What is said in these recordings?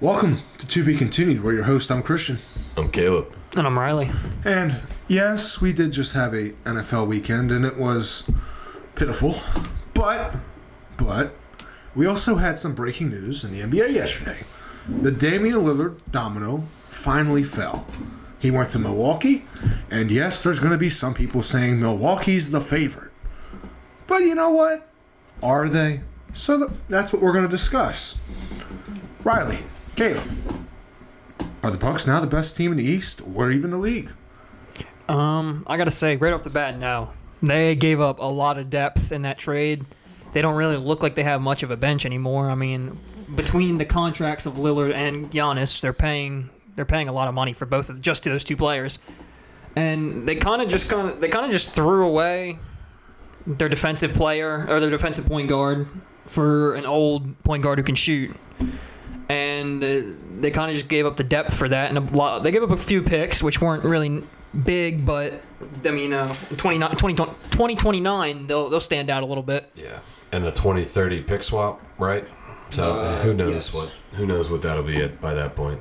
Welcome To Be Continued. We're your host. I'm Christian. I'm Caleb. And I'm Riley. And yes, we did just have a NFL weekend, and it was pitiful. But we also had some breaking news in the NBA yesterday. The Damian Lillard domino finally fell. He went to Milwaukee, and yes, there's going to be some people saying Milwaukee's the favorite. But you know what? Are they? So that's what we're going to discuss. Riley, Caleb, are the Bucks now the best team in the East or even the league? I got to say, right off the bat, no. They gave up a lot of depth in that trade. They don't really look like they have much of a bench anymore. I mean, between the contracts of Lillard and Giannis, they're paying a lot of money for both of just those two players. And they kind of just threw away their defensive player or their defensive point guard for an old point guard who can shoot. And they kind of just gave up the depth for that, and they gave up a few picks, which weren't really big, but I mean, 2029, they'll stand out a little bit. Yeah, and the 2030 pick swap, right? So who knows yes. who knows what that'll be at by that point.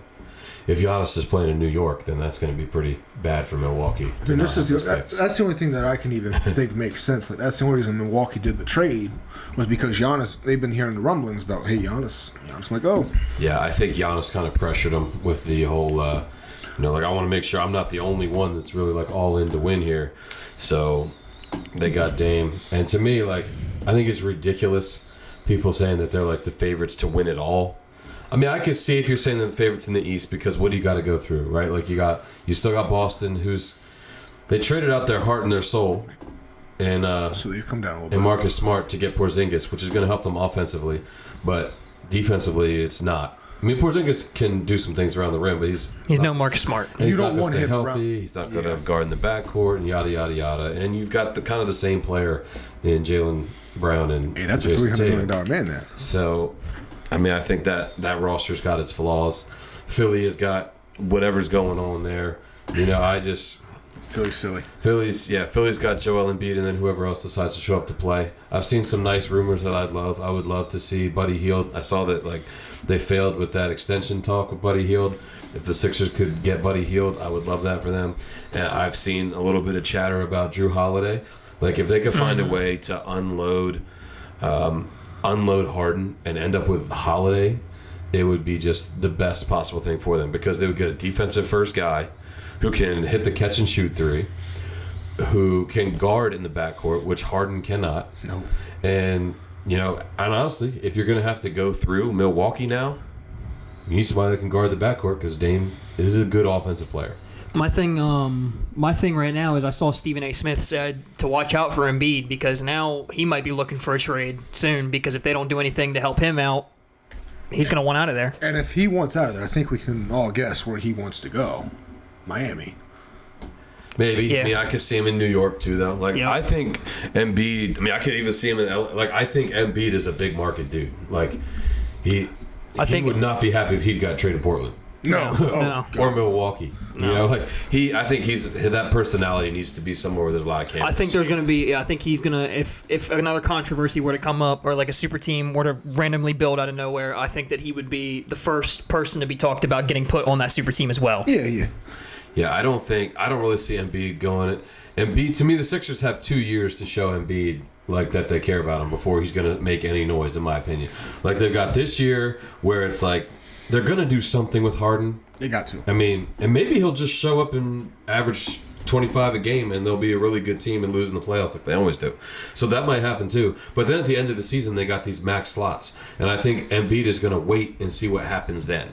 If Giannis is playing in New York, then that's going to be pretty bad for Milwaukee. I mean, that's the only thing that I can even think makes sense. Like, that's the only reason Milwaukee did the trade was because Giannis. They've been hearing the rumblings about, hey, Giannis might go. Yeah, I think Giannis kind of pressured him with the whole, I want to make sure I'm not the only one that's really like all in to win here. So they got Dame, and to me, like, I think it's ridiculous. People saying that they're like the favorites to win it all. I mean, I can see if you're saying they're the favorites in the East because what do you got to go through, right? Like you still got Boston, they traded out their heart and their soul, and so they come down a little bit. And Marcus Smart to get Porzingis, which is going to help them offensively, but defensively it's not. I mean, Porzingis can do some things around the rim, but he's no Marcus Smart. He's not going to stay healthy. He's not going to guard in the backcourt and yada yada yada. And you've got the kind of the same player in Jaylen Brown and that's Jason a $300 million man there. So. I mean, I think that roster's got its flaws. Philly has got whatever's going on there. Philly's Philly. Philly's got Joel Embiid and then whoever else decides to show up to play. I've seen some nice rumors that I would love to see Buddy Hield. I saw that they failed with that extension talk with Buddy Hield. If the Sixers could get Buddy Hield, I would love that for them. And I've seen a little bit of chatter about Drew Holiday. Like if they could find a way to unload Harden and end up with Holiday, it would be just the best possible thing for them because they would get a defensive first guy who can hit the catch and shoot three, who can guard in the backcourt, which Harden cannot. No. And honestly, if you're going to have to go through Milwaukee now, you need somebody that can guard the backcourt because Dame is a good offensive player. My thing right now is I saw Stephen A. Smith said to watch out for Embiid because now he might be looking for a trade soon because if they don't do anything to help him out, he's going to want out of there. And if he wants out of there, I think we can all guess where he wants to go. Miami. Maybe. Yeah. I mean, I could see him in New York too, though. Like, yep. I think Embiid. I mean, I could even see him in LA. Like, I think Embiid is a big market dude. Like, he would not be happy if he'd got traded to Portland. No. No. Or Milwaukee. No. I think that personality needs to be somewhere where there's a lot of candidates. I think there's going to be. I think he's going to. If another controversy were to come up, or like a super team were to randomly build out of nowhere, I think that he would be the first person to be talked about getting put on that super team as well. Yeah. Yeah, I don't really see Embiid going it. Embiid, to me, the Sixers have 2 years to show Embiid like that they care about him before he's going to make any noise, in my opinion. Like they've got this year where it's like they're going to do something with Harden. They got to. I mean, and maybe he'll just show up and average 25 a game and they'll be a really good team and lose in the playoffs like they always do. So that might happen too. But then at the end of the season, they got these max slots. And I think Embiid is going to wait and see what happens then.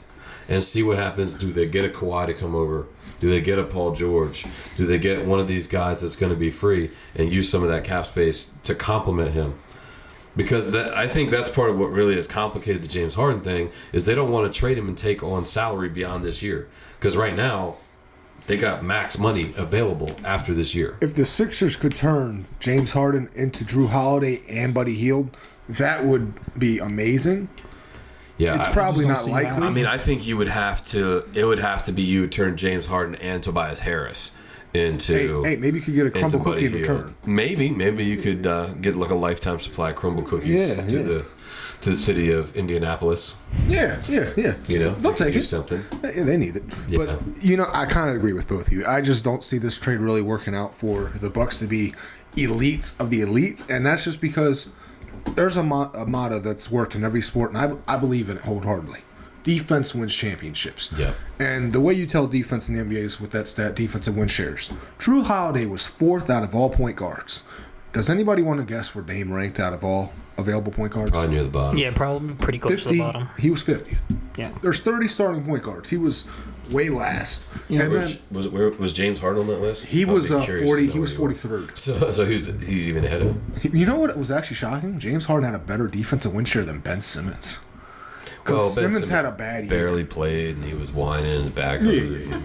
And see what happens. Do they get a Kawhi to come over? Do they get a Paul George? Do they get one of these guys that's going to be free and use some of that cap space to complement him? Because I think that's part of what really has complicated the James Harden thing is they don't want to trade him and take on salary beyond this year. Because right now, they got max money available after this year. If the Sixers could turn James Harden into Drew Holiday and Buddy Hield, that would be amazing. Yeah, it's probably not likely. I mean, I think it would have to be you turn James Harden and Tobias Harris into. Hey, maybe you could get a crumble into cookie in Buddy Hield. return. Maybe you could get like a lifetime supply of crumble cookies to the city of Indianapolis. Yeah. You know, They'll take do it. something. They need it. Yeah. But I kind of agree with both of you. I just don't see this trade really working out for the Bucks to be elites of the elites, and that's just because there's a motto that's worked in every sport, and I believe in it wholeheartedly. Defense wins championships. Yeah. And the way you tell defense in the NBA is with that stat, defensive win shares. Drew Holiday was 4th out of all point guards. Does anybody want to guess where Dame ranked out of all available point guards? Probably near the bottom. Yeah, probably pretty close to the bottom. He was 50th. Yeah. There's 30 starting point guards. He was way last. Yeah. And then Was James Harden on that list? he I'd was be curious 40. to He know was where 43rd. So he's even ahead of him. You know what was actually shocking? James Harden had a better defensive win share than Ben Simmons. Because Ben Simmons had a bad year. barely played, and he was whining in the back. Yeah.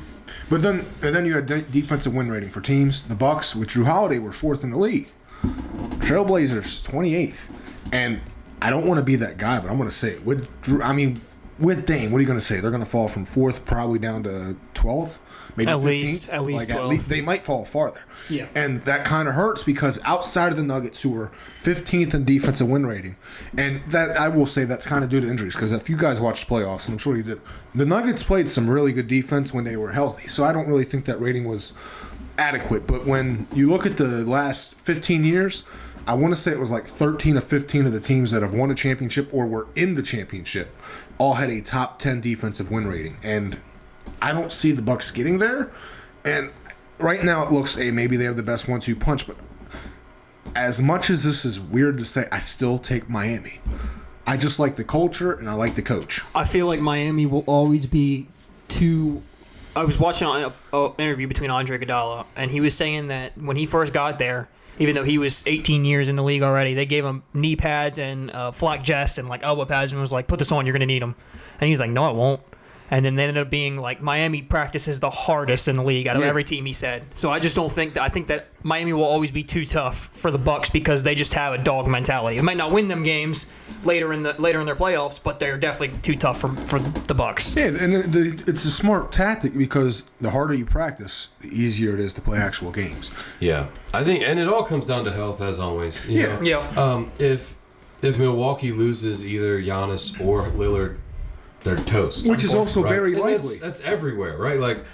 But then you had defensive win rating for teams. The Bucks with Drew Holiday were 4th in the league. Trailblazers 28th. And I don't want to be that guy, but I'm going to say it. With Dame, what are you going to say? They're going to fall from 4th probably down to 12th? Maybe At 15th? least 12th. They might fall farther. Yeah. And that kind of hurts because outside of the Nuggets, who were 15th in defensive win rating, and that I will say that's kind of due to injuries because if you guys watched playoffs, and I'm sure you did, the Nuggets played some really good defense when they were healthy. So I don't really think that rating was adequate. But when you look at the last 15 years, I want to say it was like 13 of 15 of the teams that have won a championship or were in the championship all had a top 10 defensive win rating. And I don't see the Bucks getting there. And right now it looks, maybe they have the best 1-2 punch, but as much as this is weird to say, I still take Miami. I just like the culture and I like the coach. I feel like Miami will always be too. I was watching an interview between Andre Iguodala, and he was saying that when he first got there, even though he was 18 years in the league already, they gave him knee pads and flak vest and like elbow pads and was like, put this on, you're going to need them. And he's like, no, I won't. And then they ended up being like, Miami practices the hardest in the league out of every team, he said. So I just don't think that. I think that Miami will always be too tough for the Bucks because they just have a dog mentality. It might not win them games later in their playoffs, but they're definitely too tough for the Bucks. Yeah, and it's a smart tactic because the harder you practice, the easier it is to play actual games. Yeah, I think, and it all comes down to health as always. You know? Yeah. If Milwaukee loses either Giannis or Lillard, they're toast. Which is also right? very And likely. that's everywhere, right? Like,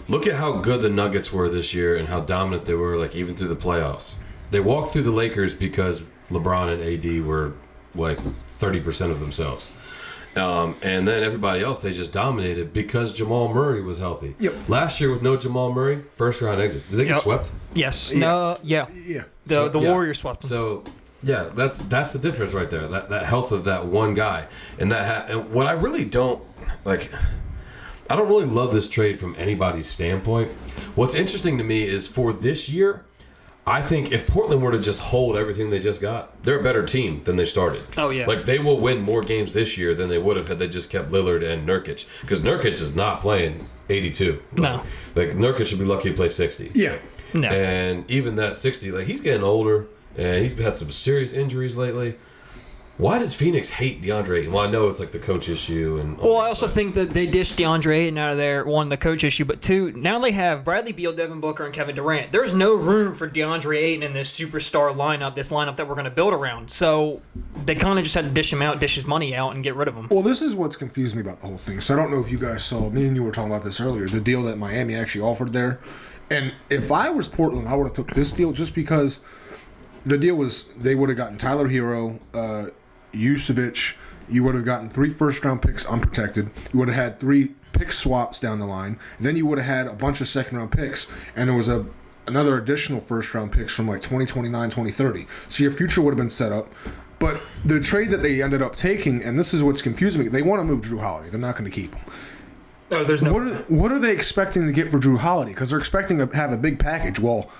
look at how good the Nuggets were this year and how dominant they were, like, even through the playoffs. They walked through the Lakers because LeBron and AD were, like, 30% of themselves. And then everybody else, they just dominated because Jamal Murray was healthy. Yep. Last year with no Jamal Murray, first-round exit. Did they get swept? Yes. Yeah. No. Yeah. Yeah. The Yeah. Warriors swept them. So, yeah, that's the difference right there. That health of that one guy, and and what I really don't like. I don't really love this trade from anybody's standpoint. What's interesting to me is for this year, I think if Portland were to just hold everything they just got, they're a better team than they started. Oh, yeah. Like, they will win more games this year than they would have had they just kept Lillard and Nurkic. Because Nurkic is not playing 82. No. Like, Nurkic should be lucky to play 60. Yeah. No. And even that 60, like, he's getting older, and he's had some serious injuries lately. Why does Phoenix hate DeAndre Ayton? Well, I know it's like the coach issue. Well, I also think that they dished DeAndre Ayton out of there, one, the coach issue, but two, now they have Bradley Beal, Devin Booker, and Kevin Durant. There's no room for DeAndre Ayton in this superstar lineup, this lineup that we're going to build around. So they kind of just had to dish his money out, and get rid of him. Well, this is what's confused me about the whole thing. So I don't know if you guys saw, me and you were talking about this earlier, the deal that Miami actually offered there. And if I was Portland, I would have took this deal just because the deal was they would have gotten Tyler Hero, Vucevic. You would have gotten 3 first-round picks unprotected. You would have had 3 pick swaps down the line. Then you would have had a bunch of second-round picks, and there was another additional first-round picks from like 2029, 2030. So your future would have been set up. But the trade that they ended up taking, and this is what's confusing me, they want to move Drew Holiday. They're not going to keep him. No, there's no. What are they expecting to get for Drew Holiday? Because they're expecting to have a big package. Well,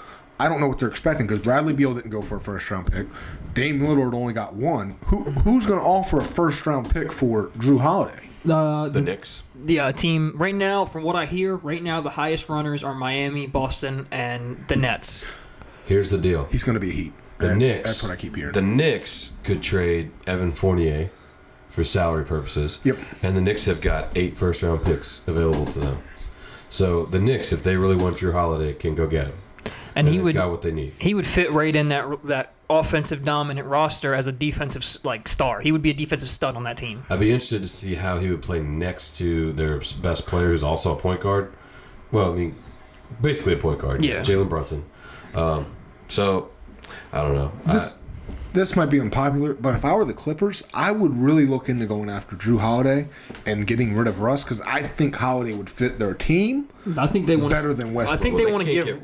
I don't know what they're expecting because Bradley Beal didn't go for a first-round pick. Dame Lillard only got 1. Who's going to offer a first-round pick for Drew Holiday? the Knicks. The team right now, from what I hear, right now the highest runners are Miami, Boston, and the Nets. Here's the deal. He's going to be a Heat. The Knicks. That's what I keep hearing. The Knicks could trade Evan Fournier for salary purposes. Yep. And the Knicks have got 8 first-round picks available to them. So the Knicks, if they really want Drew Holiday, can go get him. And he got what they need. He would fit right in that offensive dominant roster as a defensive star. He would be a defensive stud on that team. I'd be interested to see how he would play next to their best player, who's also a point guard. Well, I mean, basically a point guard. Yeah. Jalen Brunson. So I don't know. This might be unpopular, but if I were the Clippers, I would really look into going after Drew Holiday and getting rid of Russ because I think Holiday would fit their team. I think they want better than Westbrook. I think they want to get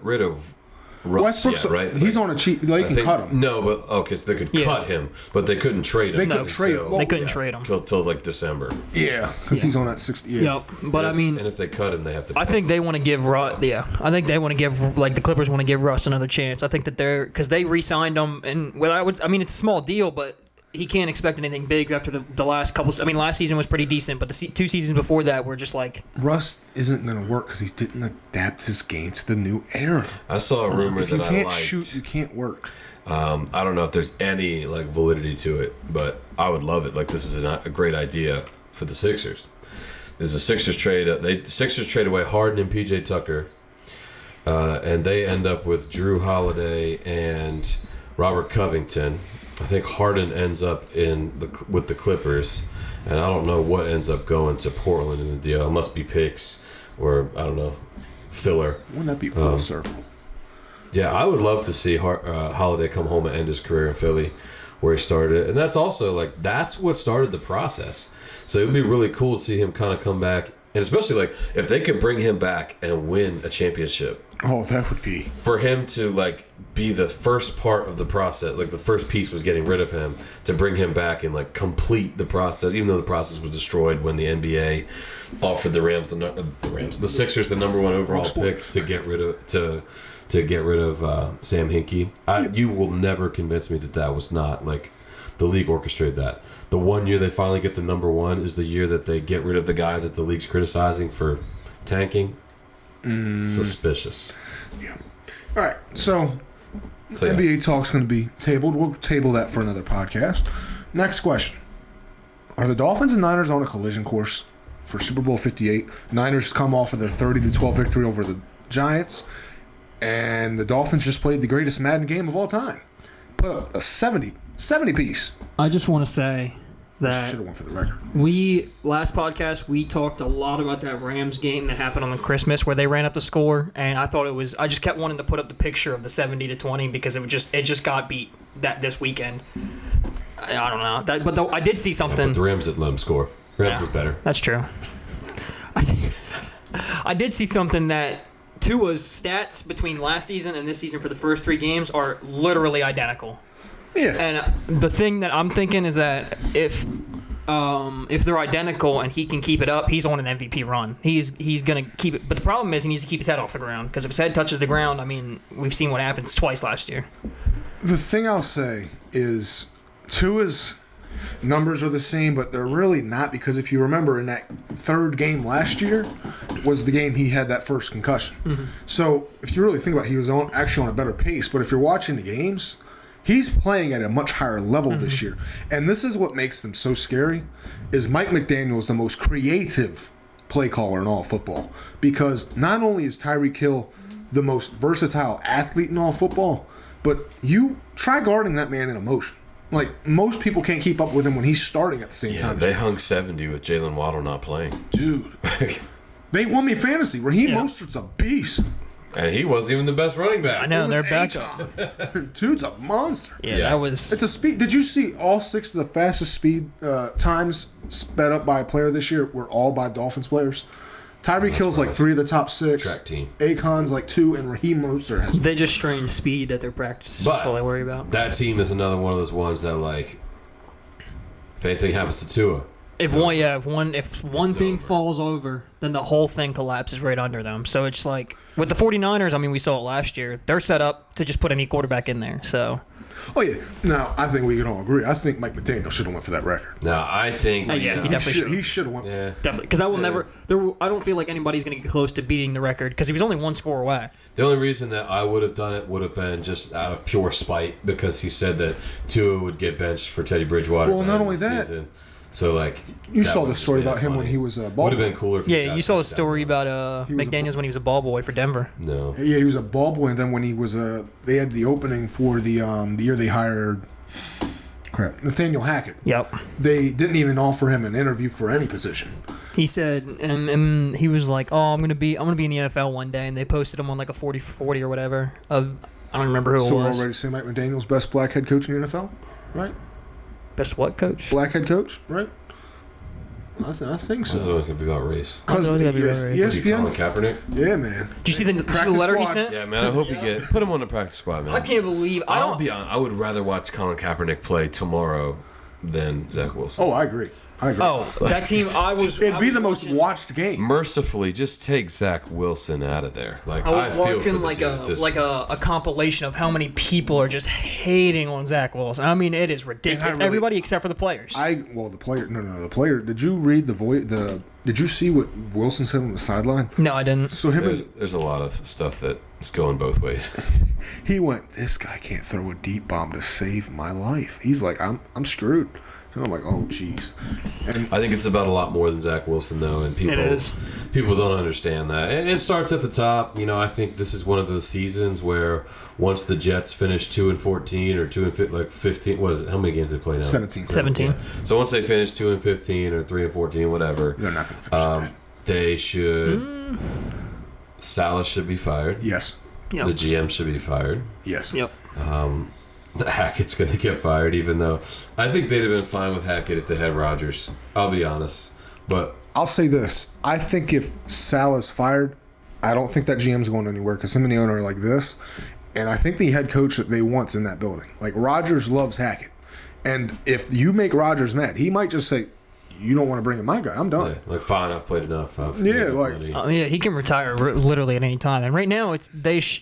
rid of Russ. Westbrook's right? He's on a cheap. They can cut him. No, but okay, so they could cut him, but they couldn't trade him. They couldn't trade him. They couldn't trade him till like December. Yeah, because he's on that 60. Yeah. Yep, but and if they cut him, they have to. I think they want to give Russ. Yeah, I think they want to give the Clippers want to give Russ another chance. I think that because they re-signed him, and it's a small deal, but he can't expect anything big after the last couple. Last season was pretty decent, but the 2 seasons before that were just like Russ isn't going to work because he didn't adapt his game to the new era. I saw a rumor if that you I can't liked. shoot, you can't work. I don't know if there's any validity to it, but I would love it. This is a great idea for the Sixers. There's a Sixers trade. The Sixers trade away Harden and PJ Tucker, and they end up with Drew Holiday and Robert Covington. I think Harden ends up with the Clippers, and I don't know what ends up going to Portland in the deal. It must be picks or I don't know, filler. Wouldn't that be full circle? Yeah, I would love to see Holiday come home and end his career in Philly, where he started, and that's also that's what started the process. So it would be really cool to see him kind of come back, and especially if they could bring him back and win a championship. Oh, that would be for him to be the first part of the process. The first piece was getting rid of him to bring him back and complete the process, even though the process was destroyed when the NBA offered the Sixers the number 1 overall pick to get rid of Sam Hinkie. You will never convince me that was not the league orchestrated that. The one year they finally get the number 1 is the year that they get rid of the guy that the league's criticizing for tanking. Suspicious. Yeah. All right. So NBA talk's going to be tabled. We'll table that for another podcast. Next question. Are the Dolphins and Niners on a collision course for Super Bowl 58? Niners come off of their 30-12 victory over the Giants, and the Dolphins just played the greatest Madden game of all time. Put up a 70 piece. I just want to say that should have won for the record. Last podcast we talked a lot about that Rams game that happened on Christmas where they ran up the score, and I just kept wanting to put up the picture of the 70-20 because it just got beat this weekend. I don't know but I did see something. But the Rams didn't let them score. Rams was better. That's true. I did see something that Tua's stats between last season and this season for the first 3 games are literally identical. Yeah. And the thing that I'm thinking is that if they're identical and he can keep it up, he's on an MVP run. He's going to keep it. But the problem is he needs to keep his head off the ground because if his head touches the ground, we've seen what happens twice last year. The thing I'll say is Tua's numbers are the same, but they're really not because if you remember in that 3rd game last year was the game he had that first concussion. Mm-hmm. So if you really think about it, he was actually on a better pace. But if you're watching the games, he's playing at a much higher level this year. And this is what makes them so scary, is Mike McDaniel is the most creative play caller in all football. Because not only is Tyreek Hill the most versatile athlete in all football, but you try guarding that man in a motion. Most people can't keep up with him when he's starting at the same time. They hung 70 with Jalen Waddle not playing. Dude. They won me fantasy. Raheem Mostert's a beast. And he wasn't even the best running back. I know, they're backup. Dude's a monster. Yeah, that was... It's a speed... Did you see all 6 of the fastest speed times sped up by a player this year were all by Dolphins players? Tyreek Hill's 3 of the top 6. Track team. Akon's 2, and Raheem Mostert has... They just strain speed at their practices. That's all I worry about. That team is another one of those ones that, if anything happens to Tua... If one thing falls over, then the whole thing collapses right under them. So it's with the 49ers, we saw it last year. They're set up to just put any quarterback in there. So. Oh yeah. Now I think we can all agree. I think Mike McDaniel should have went for that record. No, I think. He definitely should. He should have won. Yeah. Definitely, because I will never. I don't feel like anybody's going to get close to beating the record because he was only 1 score away. The only reason that I would have done it would have been just out of pure spite because he said that Tua would get benched for Teddy Bridgewater. Well, not only the that. season. So like You that saw would've the just story made it about him when funny. he was a ball Would have boy. been cooler if he Yeah, got you saw the touchdown story run. about He was a McDaniels when he was a ball boy for Denver. No. Yeah, he was a ball boy, and then when he was they had the opening for the year they hired Nathaniel Hackett. Yep. They didn't even offer him an interview for any position. He said, and he was like, "Oh, I'm gonna be in the NFL one day," and they posted him on like a 40 for 40 or whatever. I don't remember who So it we're was. already saying Mike McDaniel's best black head coach in the NFL, right? Best what coach? Black head coach, right? I think I thought it so. was gonna be about race. I thought it was gonna be about race. Is he Colin ESPN. Kaepernick? Yeah, man. Did you see the Practice letter he squad. sent? Yeah, man. I hope he put him on the practice squad, man. I can't believe I I'll don't. be honest. I would rather watch Colin Kaepernick play tomorrow than Zach Wilson. Oh, I agree. Oh, that team! It'd be the most watched game. Mercifully, just take Zach Wilson out of there. Like I was feel for watching the like dude a at this like a compilation of how many people are just hating on Zach Wilson. I mean, it is ridiculous. really- Everybody except for the players. The player. No, the player. Did you read Did you see what Wilson said on the sideline? No, I didn't. So There's a lot of stuff that's going both ways. he went. This guy can't throw a deep bomb to save my life. He's like, I'm screwed. And I'm like, oh, jeez. And I think it's about a lot more than Zach Wilson, though, and people It is. people don't understand that. And it starts at the top. You know, I think this is one of those seasons where once the Jets finish 2-14 or 2-15, what is it? How many games they play now? 17. 17. Yeah. So once they finish 2-15 or 3-14, whatever, They're not going to finish that. they should. Salah should be fired. Yes. Yep. The GM should be fired. Yes. Yep. Hackett's going to get fired, even though I think they'd have been fine with Hackett if they had Rodgers. I'll be honest. But I'll say this. I think if Salah's fired, I don't think that GM's going anywhere because him and the owner are like this. And I think the head coach that they want's in that building. Like, Rodgers loves Hackett. And if you make Rodgers mad, he might just say, you don't want to bring in my guy. I'm done. yeah, like, fine, I've played enough. I've Yeah, made enough like- money. Yeah, he can retire literally at any time. And right now, it's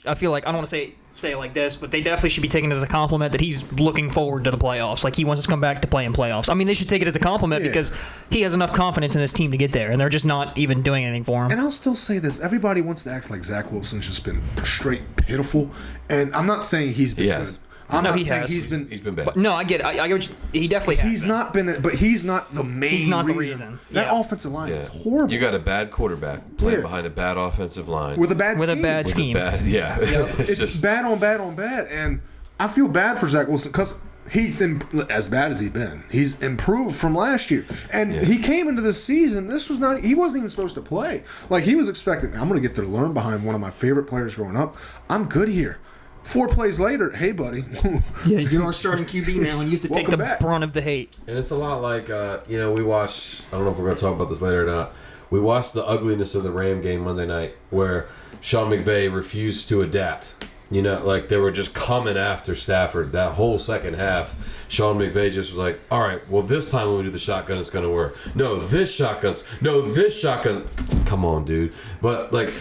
I feel like I don't want to say it like this, but they definitely should be taking it as a compliment that he's looking forward to the playoffs. Like, he wants to come back to play in playoffs. I mean, they should take it as a compliment Yeah. because he has enough confidence in his team to get there, and they're just not even doing anything for him. And I'll still say this. Everybody wants to act like Zach Wilson's just been straight pitiful. And I'm not saying he's been He has. good. I'm No, not he saying has. he's been... He's been bad. But no, I get it. I get what he definitely has He's been. not been... But he's not the main He's not the reason. That Yeah. offensive line Yeah. is horrible. You got a bad quarterback playing Yeah. behind a bad offensive line. with a bad With a scheme. bad With a scheme. bad, yeah. It's just bad on bad on bad. And I feel bad for Zach Wilson because he's as bad as he's been. He's improved from last year. And Yeah. he came into this season. He wasn't even supposed to play. Like, he was expecting, I'm going to get to learn behind one of my favorite players growing up. I'm good here. 4 plays later, hey, buddy. Yeah, you're our starting QB now, and you have to take Welcome the back. brunt of the hate. And it's a lot like, we watched, I don't know if we're going to talk about this later or not. We watched the ugliness of the Ram game Monday night where Sean McVay refused to adapt. You know, like they were just coming after Stafford that whole second half. Sean McVay just was like, all right, well, this time when we do the shotgun, it's going to work. No, this shotgun. Come on, dude. But, like,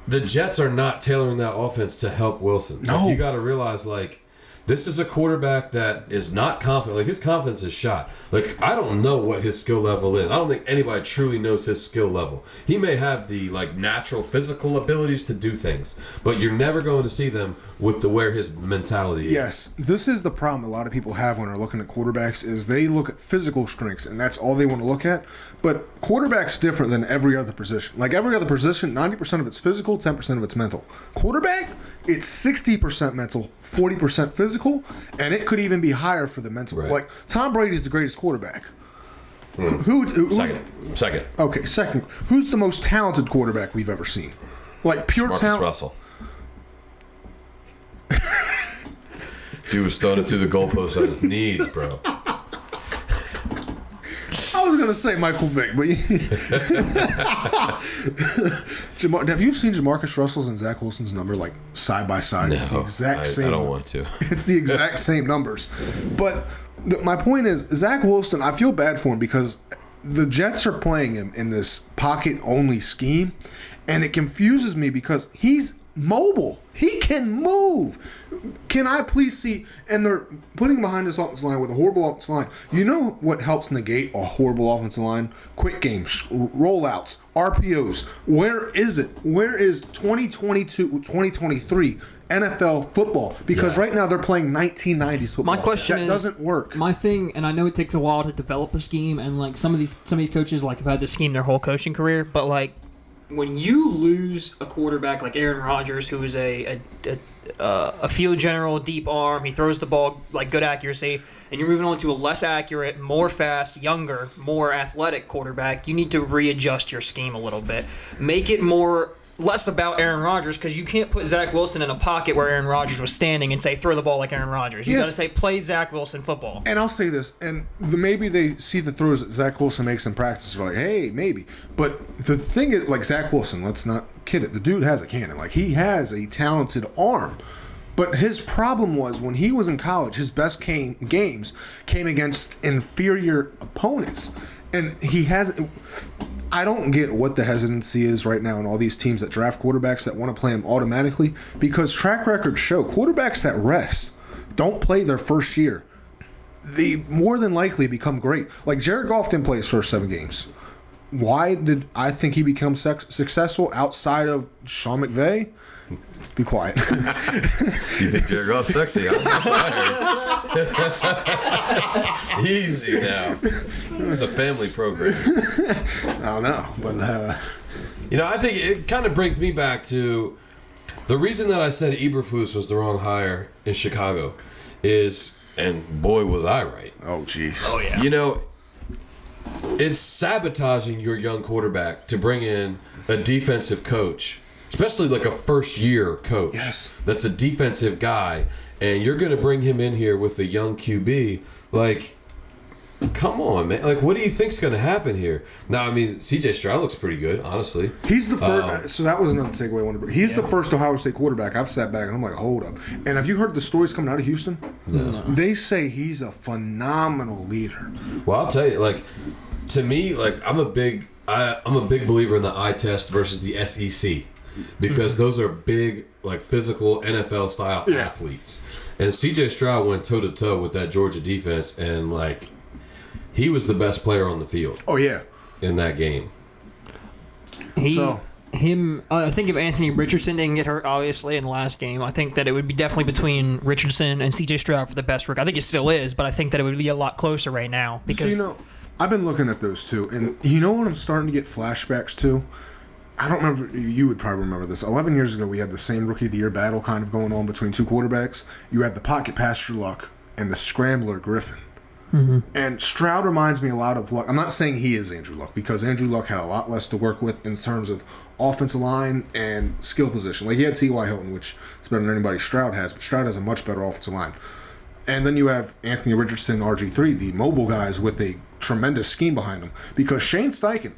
the Jets are not tailoring that offense to help Wilson. No. Like, you got to realize, like, this is a quarterback that is not confident. Like, his confidence is shot. Like, I don't know what his skill level is. I don't think anybody truly knows his skill level. He may have the, like, natural physical abilities to do things, but you're never going to see them with where his mentality is. Yes, this is the problem a lot of people have when they're looking at quarterbacks is they look at physical strengths, and that's all they want to look at. But quarterback's different than every other position. Like every other position, 90% of it's physical, 10% of it's mental. Quarterback, it's 60% mental, 40% physical, and it could even be higher for the mental. Right. Like Tom Brady's the greatest quarterback. Second. Okay, second. Who's the most talented quarterback we've ever seen? Like pure Marcus talent. Russell. Dude was throwing it through the goalpost on his knees, bro. I was gonna say Michael Vick, but have you seen Jamarcus Russell's and Zach Wilson's number like side by side? It's the exact same. I don't want to. It's the exact same numbers. But my point is, Zach Wilson, I feel bad for him because the Jets are playing him in this pocket-only scheme, and it confuses me because he's mobile. He can move. Can I please see? And they're putting him behind this offensive line with a horrible offensive line. You know what helps negate a horrible offensive line? Quick games, rollouts, RPOs. Where is it? Where is 2022, 2023 NFL football? Because right now they're playing 1990s football. My question that is, doesn't work. My thing, and I know it takes a while to develop a scheme, and like some of these coaches like have had this scheme their whole coaching career, but like when you lose a quarterback like Aaron Rodgers, who is a field general, deep arm, he throws the ball like good accuracy, and you're moving on to a less accurate, more fast, younger, more athletic quarterback, you need to readjust your scheme a little bit, make it less about Aaron Rodgers, because you can't put Zach Wilson in a pocket where Aaron Rodgers was standing and say throw the ball like Aaron Rodgers. You got to say play Zach Wilson football. And I'll say this, and maybe they see the throws that Zach Wilson makes in practice, they're like, hey, maybe. But the thing is, like Zach Wilson, let's not kid it. The dude has a cannon. Like, he has a talented arm. But his problem was when he was in college, his best games came against inferior opponents. And he has... I don't get what the hesitancy is right now in all these teams that draft quarterbacks that want to play them automatically, because track records show quarterbacks that rest, don't play their first year, they more than likely become great. Like Jared Goff didn't play his first 7 games. Why did I think he become successful outside of Sean McVay? Be quiet. You think Jared Goff's sexy? Easy now. It's a family program. I don't know, but I think it kind of brings me back to the reason that I said Eberflus was the wrong hire in Chicago is, and boy was I right. oh jeez. Oh, yeah. It's sabotaging your young quarterback to bring in a defensive coach, especially like a first-year coach. Yes. That's a defensive guy, and you're going to bring him in here with a young QB. Like, come on, man. Like, what do you think's going to happen here? Now, I mean, C.J. Stroud looks pretty good, honestly. He's the first. So that was another takeaway I wanted to bring. He's the first Ohio State quarterback. I've sat back and I'm like, hold up. And have you heard the stories coming out of Houston? No. They say he's a phenomenal leader. Well, I'll tell you, like, to me, like, I'm a big believer in the eye test versus the SEC. Because those are big, like, physical NFL-style athletes. And C.J. Stroud went toe-to-toe with that Georgia defense, and, like, he was the best player on the field. Oh, yeah. In that game. I think if Anthony Richardson didn't get hurt, obviously, in the last game, I think that it would be definitely between Richardson and C.J. Stroud for the best rookie. I think it still is, but I think that it would be a lot closer right now. Because I've been looking at those two, and you know what I'm starting to get flashbacks to? I don't remember. You would probably remember this. 11 years ago, we had the same Rookie of the Year battle kind of going on between two quarterbacks. You had the pocket passer Luck and the scrambler Griffin. Mm-hmm. And Stroud reminds me a lot of Luck. I'm not saying he is Andrew Luck, because Andrew Luck had a lot less to work with in terms of offensive line and skill position. Like, he had T.Y. Hilton, which is better than anybody Stroud has, but Stroud has a much better offensive line. And then you have Anthony Richardson, RG3, the mobile guys with a tremendous scheme behind them. Because Shane Steichen,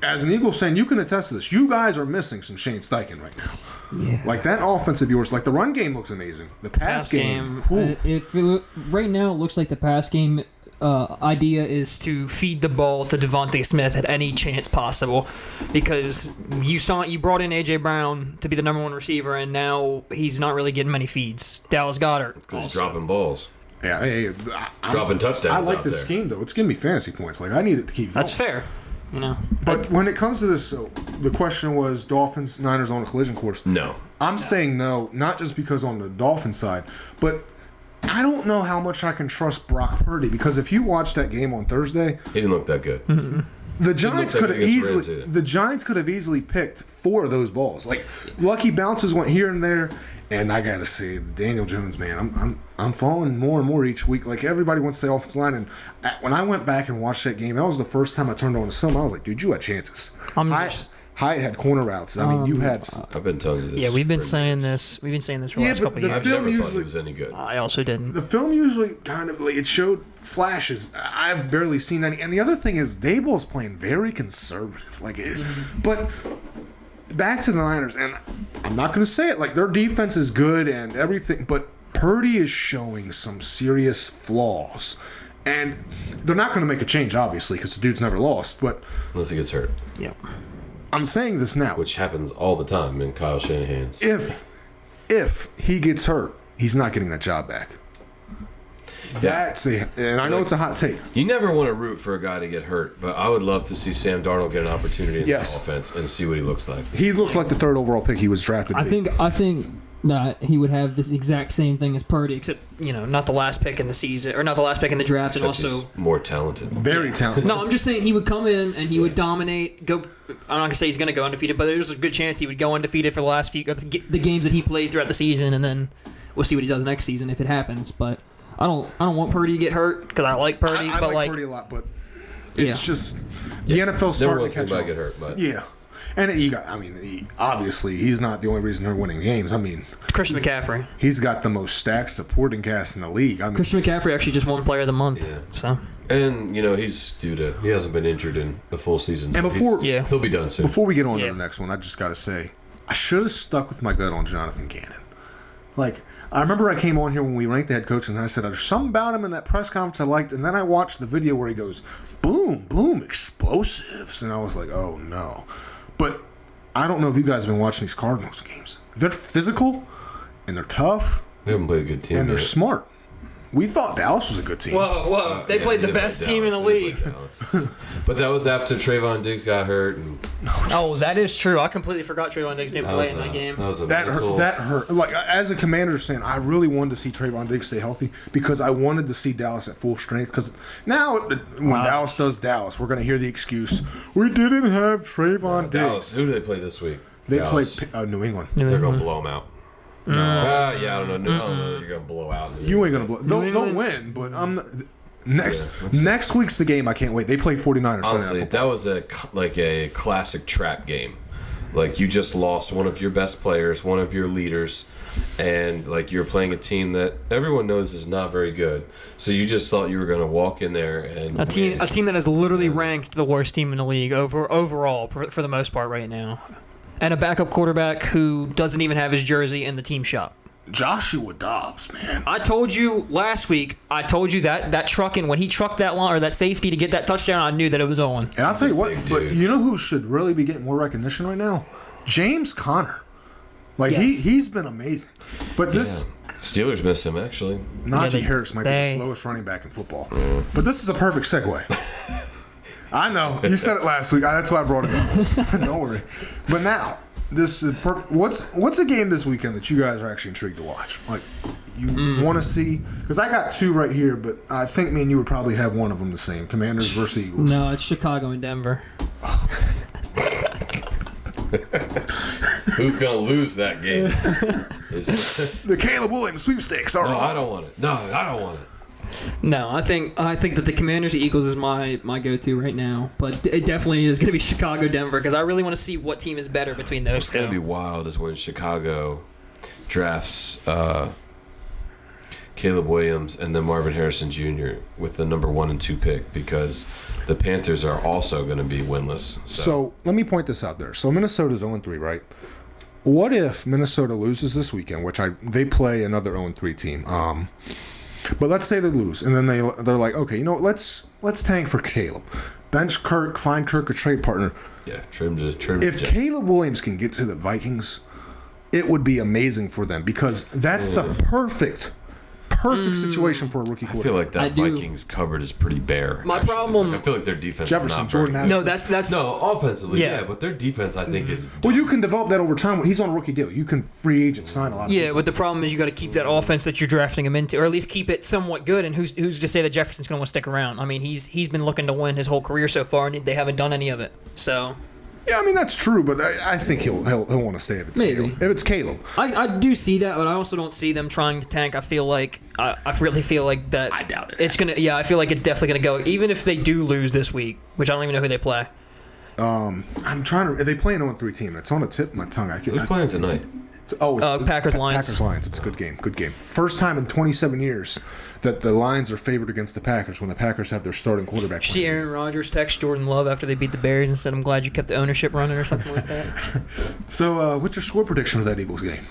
as an Eagles fan, you can attest to this. You guys are missing some Shane Steichen right now. Yeah. Like, that offense of yours, like, the run game looks amazing. The pass game. Right now, it looks like the pass game idea is to feed the ball to Devontae Smith at any chance possible, because you brought in A.J. Brown to be the number 1 receiver, and now he's not really getting many feeds. Dallas Goedert. He's dropping balls. Yeah, dropping touchdowns. I like this scheme, though. It's giving me fantasy points. Like, I need it to keep going. That's fair. But when it comes to this, the question was Dolphins, Niners on a collision course. No. I'm saying no, not just because on the Dolphins side, but I don't know how much I can trust Brock Purdy, because if you watch that game on Thursday, he didn't look that good. Mm-hmm. The Giants could have easily picked 4 of those balls. Like, lucky bounces went here and there, and I gotta say, Daniel Jones, man, I'm falling more and more each week. Like, everybody wants to say offensive line, and when I went back and watched that game, that was the first time I turned on the film. I was like, dude, you had chances. Hyatt had corner routes. I mean, you had. I've been telling you this. Yeah, we've been saying this. We've been saying this for the last couple of years. I've never thought he was any good. I also didn't. The film usually kind of, like, it showed flashes. I've barely seen any. And the other thing is, Daboll's playing very conservative. Like, but back to the Niners, and I'm not going to say it. Like, their defense is good and everything, but Purdy is showing some serious flaws. And they're not going to make a change, obviously, because the dude's never lost. But unless he gets hurt. Yeah. I'm saying this now. which happens all the time in Kyle Shanahan's. If he gets hurt, he's not getting that job back. And I know it's a hot take. You never want to root for a guy to get hurt, but I would love to see Sam Darnold get an opportunity in the offense and see what he looks like. He looked like the 3rd overall pick he was drafted. I think that he would have this exact same thing as Purdy, except Not the last pick in the season, or not the last pick in the draft, Except and also he's more talented. Very talented. no. I'm just saying he would come in and he would dominate. I'm not gonna say he's gonna go undefeated, but there's a good chance he would go undefeated for the last few the games that he plays throughout the season, and then we'll see what he does next season if it happens. But I don't want Purdy to get hurt because I like Purdy. I but like Purdy a lot, but it's just the NFL's starting to catch up. Get hurt, but Yeah. And obviously, he's not the only reason they're winning games. I mean, Christian McCaffrey. he's got the most stacked supporting cast in the league. I mean, Christian McCaffrey actually just won Player of the Month. Yeah. So. And he hasn't been injured in a full season. And so Yeah. he'll be done soon. before we get on to the next one, I just got to say, I should have stuck with my gut on Jonathan Gannon. Like, I remember I came on here when we ranked the head coach, and I said, there's something about him in that press conference I liked, and then I watched the video where he goes, boom, boom, explosives, and I was like, oh, no. But I don't know if you guys have been watching these Cardinals games. They're physical, and they're tough, They haven't played a good team and they're yet. smart. We thought Dallas was a good team. Whoa! They played the best team in the league. But that was after Trayvon Diggs got hurt. And Oh, that is true. I completely forgot Trayvon Diggs didn't play in that game. That was a That mental, hurt. That hurt. Like, as a Commanders fan, I really wanted to see Trayvon Diggs stay healthy because I wanted to see Dallas at full strength. Because now, when Dallas does Dallas, we're going to hear the excuse, we didn't have Trayvon Diggs. Dallas. Who do they play this week? They Dallas. played New England. They're going to blow them out. No. I don't know. I don't know. You're going to blow out. You ain't going to blow. They'll win, but next week's the game. I can't wait. They play 49ers. Honestly, that was a classic trap game. Like, you just lost one of your best players, one of your leaders, and like you're playing a team that everyone knows is not very good. So you just thought you were going to walk in there and A team that is literally ranked the worst team in the league overall for the most part right now, and a backup quarterback who doesn't even have his jersey in the team shop. Joshua Dobbs, man. I told you last week. I told you that trucking when he trucked that line or that safety to get that touchdown, I knew that it was on. And I'll tell you what, Big but dude. you know who should really be getting more recognition right now? James Conner. Like, Yes. he's been amazing. But this Steelers miss him actually. Najee Harris might be the slowest running back in football. But this is a perfect segue. I know. You said it last week. That's why I brought it up. Don't worry. But now, this is perfect. What's a game this weekend that you guys are actually intrigued to watch? Like, you want to see? Because I got two right here, but I think me and you would probably have one of them the same. Commanders versus Eagles. no, it's Chicago and Denver. Who's gonna lose that game? The Caleb Williams sweepstakes are No, on. I don't want it. No, I don't want it. No, I think that the Commanders Eagles is my go-to right now, but it definitely is going to be Chicago Denver Because I really want to see what team is better between those What's gonna be two. wild is when Chicago drafts Caleb Williams and then Marvin Harrison Jr. with the number 1 and 2 pick because the Panthers are also going to be winless. So let me point this out there. So Minnesota's 0-3, right? What if Minnesota loses this weekend, which they play another 0-3 team? But let's say they lose, and then they're like, okay, you know what? Let's tank for Caleb, bench Kirk, find Kirk a trade partner. yeah, trim to If Caleb Williams can get to the Vikings, it would be amazing for them because that's the perfect situation for a rookie I feel quarterback. like that I do. Vikings cupboard is pretty bare. My actually. problem- Like, I feel like their defense Jefferson, is not Jordan very good. Addison. No, that's No, offensively, Yeah. yeah, but their defense, I think, is Well, you can develop that over time. He's on a rookie deal. You can free agent sign a lot of Yeah, people. but the problem is you got to keep that offense that you're drafting him into, or at least keep it somewhat good. And who's to say that Jefferson's going to want to stick around? I mean, he's been looking to win his whole career so far, and they haven't done any of it. So Yeah, I mean that's true, but I think he'll want to stay if it's Maybe. Caleb. If it's Caleb, I do see that, but I also don't see them trying to tank. I really feel like that. I doubt it. It's gonna. Yeah, I feel like it's definitely gonna go. Even if they do lose this week, which I don't even know who they play. I'm trying to. They play an 0-3 team. It's on the tip of my tongue. Who's playing tonight? Packers Lions. Packers Lions. It's a good game. Good game. First time in 27 years that the Lions are favored against the Packers when the Packers have their starting quarterback. See playing. Aaron Rodgers text Jordan Love after they beat the Bears and said, "I'm glad you kept the ownership running" or something like that. So, what's your score prediction for that Eagles game?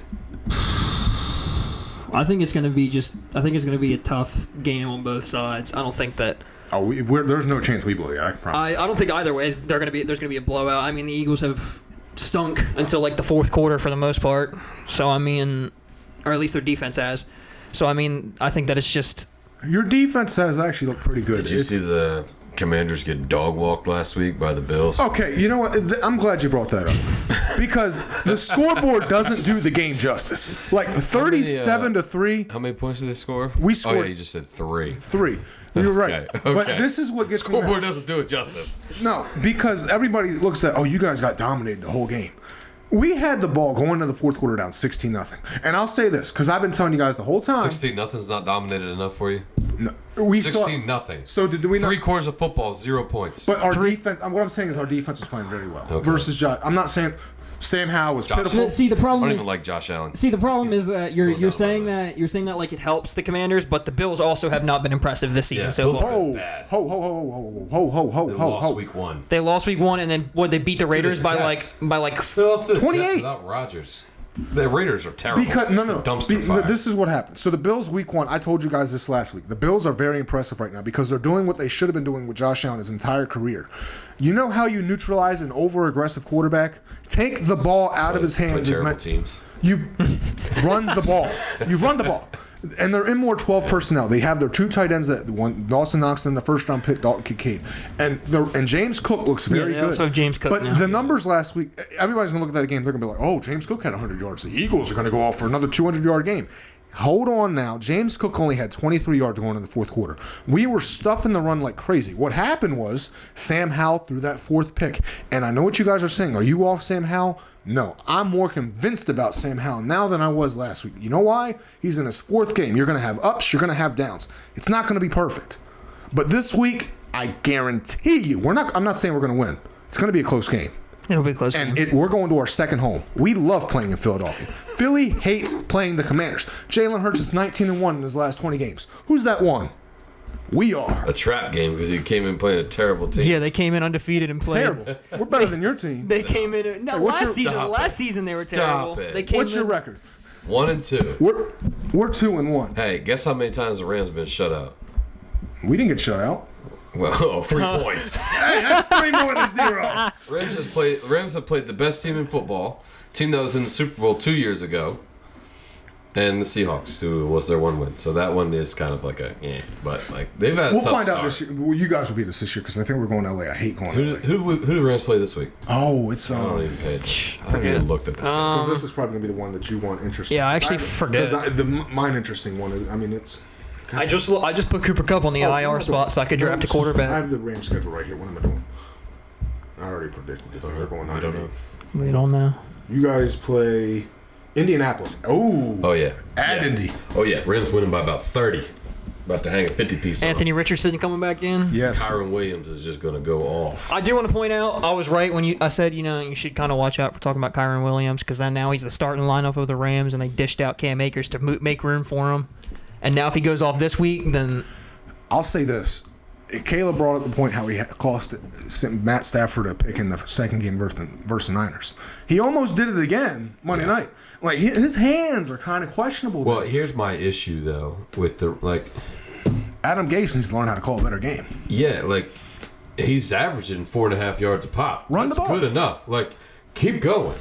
I think it's going to be a tough game on both sides. I don't think that. Oh, there's no chance we blow you. I can promise. I don't think either way there's going to be a blowout. I mean, the Eagles have stunk until like the fourth quarter for the most part. So I mean, or at least their defense has. So I mean, I think that it's just Your defense has actually looked pretty good. Did you see the Commanders get dog walked last week by the Bills? Okay, you know what? I'm glad you brought that up because the scoreboard doesn't do the game justice. Like 37-3. How many points did they score? We scored. Oh yeah, you just said 3. 3. You're right. Okay. But this is what gets me Scoreboard mad. doesn't do it justice. No, because everybody looks at, oh, you guys got dominated the whole game. We had the ball going into the fourth quarter down 16-0. And I'll say this, because I've been telling you guys the whole time. 16-0's not dominated enough for you? No, we 16-0. So did we not? 3 quarters of football, 0 points. But our defense, what I'm saying is our defense was playing very well. Okay. Versus Josh. I'm not saying Sam Howell was pitiful. see the I problem don't is even like Josh Allen. See, the problem is that you're going down saying my list. that like it helps the Commanders, but the Bills also have not been impressive this season Yeah, so Bills far. are- Ho, bad. ho, ho, ho, ho, ho, ho, ho, They ho, lost ho. week 1. They lost week 1, and then they beat the Raiders by Jets. like They lost to the 28. Jets without Rodgers. The Raiders are terrible. Because no. Dumpster fire. This is what happened. So the Bills week 1, I told you guys this last week. The Bills are very impressive right now because they're doing what they should have been doing with Josh Allen his entire career. You know how you neutralize an over-aggressive quarterback? Take the ball out of his hands. Terrible teams. You run the ball. You run the ball. And they're in more 12 personnel. They have their 2 tight ends, that one Dawson Knox and the first-round pick, Dalton Kincaid. And James Cook looks very they good. also have James Cook but now. the numbers last week, everybody's going to look at that game. They're going to be like, oh, James Cook had 100 yards. The Eagles are going to go off for another 200-yard game. Hold on now. James Cook only had 23 yards going in the fourth quarter. We were stuffing the run like crazy. What happened was Sam Howell threw that 4th pick. And I know what you guys are saying. Are you off Sam Howell? No. I'm more convinced about Sam Howell now than I was last week. You know why? He's in his 4th game. You're going to have ups. You're going to have downs. It's not going to be perfect. But this week, I guarantee you, I'm not saying we're going to win. It's going to be a close game. It'll be a close game. And we're going to our second home. We love playing in Philadelphia. Philly hates playing the Commanders. Jalen Hurts is 19-1 in his last 20 games. Who's that one? We are. A trap game because he came in playing a terrible team. Yeah, they came in undefeated and played. Terrible. We're better than your team. They came in. No, what's your- last season they were Stop terrible. it. They came What's your in, record? 1-2. We're 2-1. Hey, guess how many times the Rams have been shut out? We didn't get shut out. Well, 3 points. Hey, that's 3 more than 0. Rams have played the best team in football. Team that was in the Super Bowl 2 years ago. And the Seahawks, who was their 1 win. So that one is kind of like but like they've had a We'll tough find start. out this year. Well, you guys will beat us this year because I think we're going to LA. I hate going to LA. Who do the Rams play this week? Oh, it's I don't even pay attention. I haven't even looked at this game. because this is probably gonna be the one that you want interesting. Yeah, I actually forget. Mine interesting one is. I mean, it's. I just put Cooper Kupp on the IR spot so I could draft a I quarterback. have the Rams schedule right here. What am I doing? I already predicted this. They're going 9-8. We don't know. You guys play Indianapolis. Oh Yeah. at Yeah. Indy. Oh, yeah. Rams winning by about 30. About to hang a 50-piece on Anthony Richardson coming back in. Yes. Kyron Williams is just going to go off. I do want to point out, I was right when I said, you should kind of watch out for talking about Kyron Williams because then now he's the starting lineup of the Rams and they dished out Cam Akers to make room for him. And now if he goes off this week, then I'll say this. Caleb brought up the point how he sent Matt Stafford a pick in the second game versus the Niners. He almost did it again Monday night. Like his hands are kind of questionable. Well, there. here's my issue, though, with Adam Gase needs to learn how to call a better game. he's averaging 4.5 yards a pop. Run the That's ball. good enough. Keep going.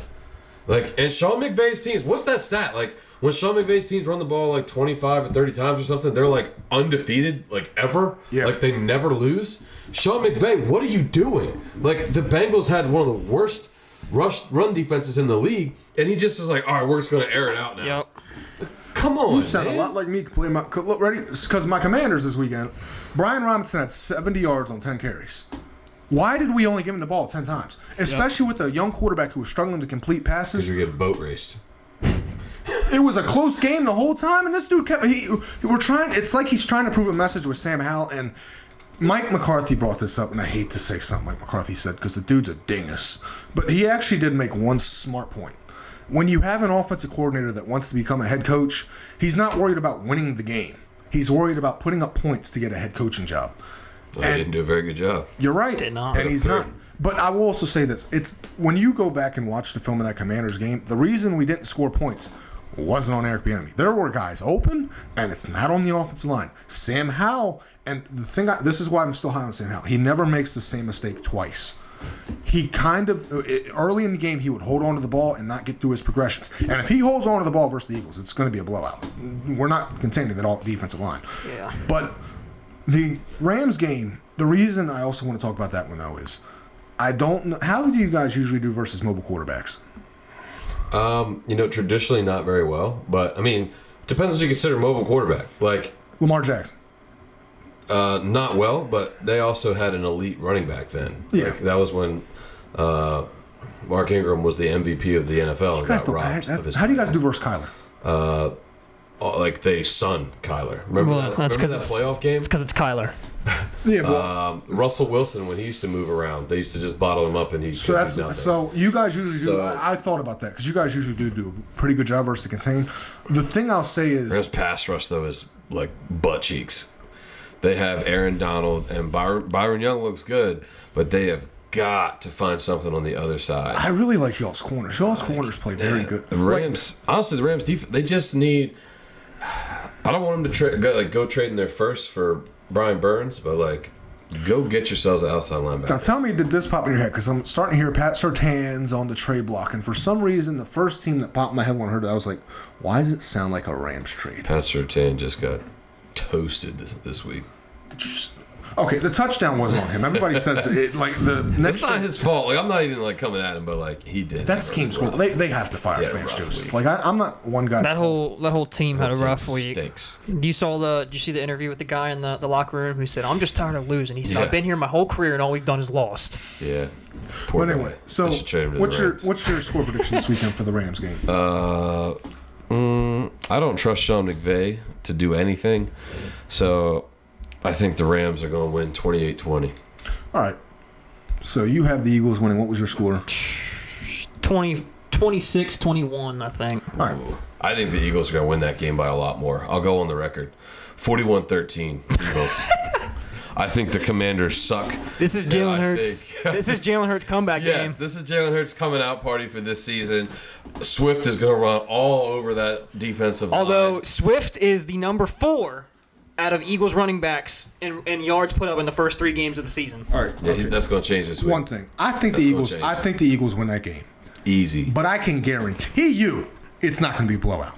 And Sean McVay's teams, what's that stat? When Sean McVay's teams run the ball 25 or 30 times or something, they're undefeated, ever. Yeah. They never lose. Sean McVay, what are you doing? The Bengals had one of the worst run defenses in the league, and he just is all right, we're just going to air it out now. yep. Come on, You sound man. a lot like me. Look, ready? Because my Commanders this weekend, Brian Robinson had 70 yards on 10 carries. Why did we only give him the ball 10 times? Especially with a young quarterback who was struggling to complete passes. You're getting boat raced. It was a close game the whole time, and this dude kept. It's like he's trying to prove a message with Sam Howell, and Mike McCarthy brought this up, and I hate to say something Mike McCarthy said because the dude's a dingus, but he actually did make one smart point. When you have an offensive coordinator that wants to become a head coach, he's not worried about winning the game. He's worried about putting up points to get a head coaching job. Well, he didn't do a very good job. You're right. Did not. And he's not. But I will also say this. It's when you go back and watch the film of that Commanders game, the reason we didn't score points wasn't on Eric Bieniemy. There were guys open, and it's not on the offensive line. Sam Howell And the thing, this is why I'm still high on Sam Howell. He never makes the same mistake twice. He kind of, early in the game, he would hold on to the ball and not get through his progressions. And if he holds on to the ball versus the Eagles, it's going to be a blowout. We're not contending that all defensive line. Yeah. But the Rams game, the reason I also want to talk about that one, though, is I don't know. How do you guys usually do versus mobile quarterbacks? Traditionally not very well. But, I mean, depends what you consider mobile quarterback. Like Lamar Jackson. Not well, but they also had an elite running back then. Yeah. Like, that was when Mark Ingram was the MVP of the NFL and got robbed of his how do you guys title. do versus Kyler? Like they son Kyler. Remember Well, that's that playoff game? It's because it's Kyler. Yeah, well, Russell Wilson, when he used to move around, they used to just bottle him up and he'd so down there. so you guys usually do. So- I thought about that because you guys usually do a pretty good job versus the contain. The thing I'll say is Rams pass rush though is like butt cheeks. They have Aaron Donald and Byron Young looks good, but they have got to find something on the other side. I really like y'all's corners. Y'all's corners play very good. The Rams, honestly, the Rams defense, they just need. I don't want them to go trading their first for Brian Burns, but like, go get yourselves an outside Now linebacker. tell me, did this pop in your head? Because I'm starting to hear Pat Surtain's on the trade block, and for some reason, the first team that popped in my head when I heard it, I was like, why does it sound like a Rams trade? Pat Surtain just got toasted this week. Okay, the touchdown wasn't on him. Everybody says that the next. It's not his fault. Like I'm not even like coming at him, but like he did. That scheme's cool. They have to fire Vance rough Joseph. week. Like I'm not one guy. That whole team had a rough week. Stinks. Did you see the interview with the guy in the locker room who said, "I'm just tired of losing." He said, Yeah. "I've been here my whole career and all we've done is lost." Yeah. Poor But anyway, guy. so They should trade him to the what's Rams. your score prediction this weekend for the Rams game? I don't trust Sean McVay to do anything, so I think the Rams are going to win 28-20. All right. So you have the Eagles winning. What was your score? 26-21, I think. All right. I think the Eagles are going to win that game by a lot more. I'll go on the record. 41-13 Eagles. I think the Commanders suck. This is And Jalen I Hurts. think- This is Jalen Hurts' comeback game. Yes, this is Jalen Hurts' coming out party for this season. Swift is going to run all over that defensive Although line. Swift is the number 4 out of Eagles running backs in yards put up in the first 3 games of the season. All right. Yeah, that's going to change this week. One thing. I think That's the gonna Eagles. change. I think the Eagles win that game. Easy. But I can guarantee you, it's not going to be a blowout.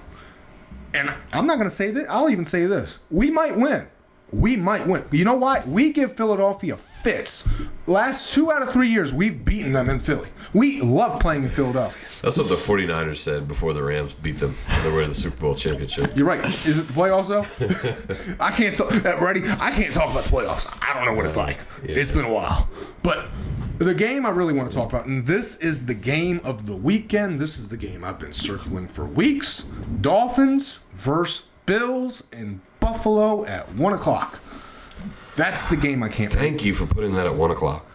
And I'm not going to say that. I'll even say this: we might win. We might win. You know why? We give Philadelphia fits. Last 2 out of 3 years, we've beaten them in Philly. We love playing in Philadelphia. That's what the 49ers said before the Rams beat them. They were in the Super Bowl championship. You're right. Is it the playoffs though? I can't talk. Ready? I can't talk about the playoffs. I don't know what it's like. Yeah. It's been a while. But the game I really want to talk about, and this is the game of the weekend. This is the game I've been circling for weeks. Dolphins versus Bills in Buffalo at 1 o'clock. That's the game I can't. Thank you for putting that at 1 o'clock.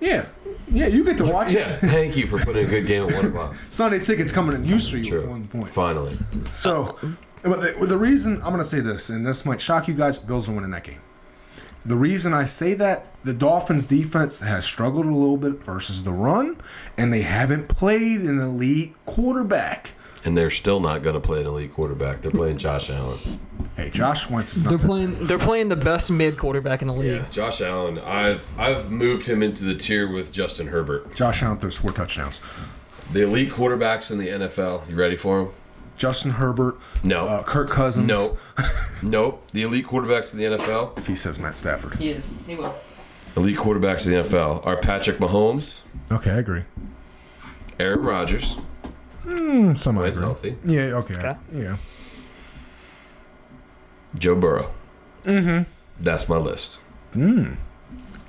Yeah, you get to watch Yeah, it. thank you for putting a good game at 1 o'clock. Sunday tickets coming in Houston True. at one point. Finally. So, but the reason I'm going to say this, and this might shock you guys, Bills are winning that game. The reason I say that, the Dolphins' defense has struggled a little bit versus the run, and they haven't played an elite quarterback. And they're still not going to play an elite quarterback. They're playing Josh Allen. Hey, Josh Wentz is not. They're playing the best mid quarterback in the league. Yeah, Josh Allen. I've moved him into the tier with Justin Herbert. Josh Allen throws 4 touchdowns. The elite quarterbacks in the NFL. You ready for them? Justin Herbert. No. Kirk Cousins. No. Nope. The elite quarterbacks in the NFL. If he says Matt Stafford. He is. He will. Elite quarterbacks in the NFL are Patrick Mahomes, Okay, I agree. Aaron Rodgers, Some I when agree. healthy, Yeah. Okay. Okay. Yeah. Joe Burrow. Mm-hmm. That's my list. Those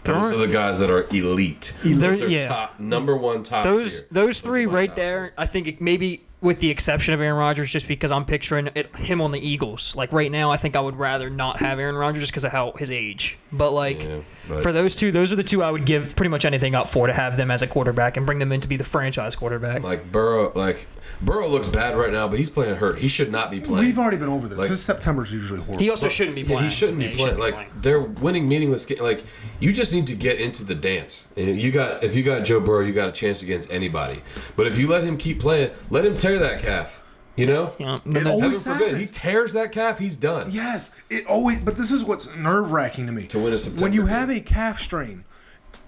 are the guys that are elite. Those are yeah. top, number one top tier. Those 3 are my right top there, I think maybe with the exception of Aaron Rodgers, just because I'm picturing him on the Eagles. Like right now, I think I would rather not have Aaron Rodgers just because of how his age. But like Yeah, but- for those 2, those are the 2 I would give pretty much anything up for to have them as a quarterback and bring them in to be the franchise quarterback. Like Burrow looks bad right now, but he's playing hurt. He should not be playing. We've already been over this. Like- His September's usually horrible. He also shouldn't be Yeah, playing. he shouldn't be Yeah, playing. Like playing. they're winning meaningless games. Like you just need to get into the dance. And if you got Joe Burrow, you got a chance against anybody. But if you let him keep playing, let him tear that calf. You know? Yeah. It Heaven always forbid. He happens. tears that calf, he's done. Yes, it always. But this is what's nerve-wracking to me. To win a September when you game. have a calf strain,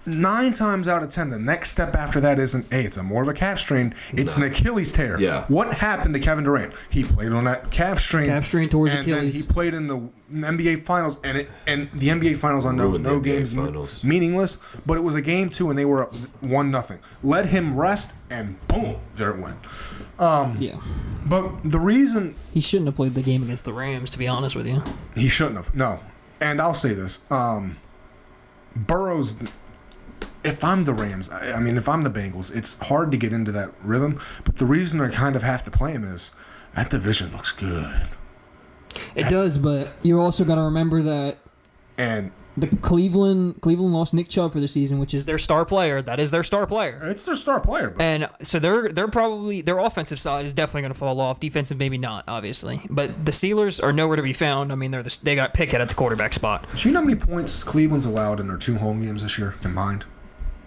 9 times out of 10, the next step after that isn't, hey, it's a more of a calf strain. It's an Achilles tear. Yeah. What happened to Kevin Durant? He played on that calf strain. Calf strain towards and Achilles. then he played in the NBA Finals, and the NBA Finals, I know Ruined the no NBA games Finals. meaningless, but it was a game 2, and they were up 1-0. Let him rest, and boom, there it went. Yeah. But the reason He shouldn't have played the game against the Rams, to be honest with you. he shouldn't have, no. And I'll say this, Burrow's. If I'm the Rams, I mean, if I'm the Bengals, it's hard to get into that rhythm. But the reason I kind of have to play him is that division looks good. It does, but you also got to remember that And the Cleveland lost Nick Chubb for the season, which is Their star player. That is their star player. it's their star player. But And so they're probably their offensive side is definitely going to fall off. Defensive, maybe not, obviously. But the Steelers are nowhere to be found. I mean, they got Pickett at the quarterback spot. do you know how many points Cleveland's allowed in their 2 home games this year combined?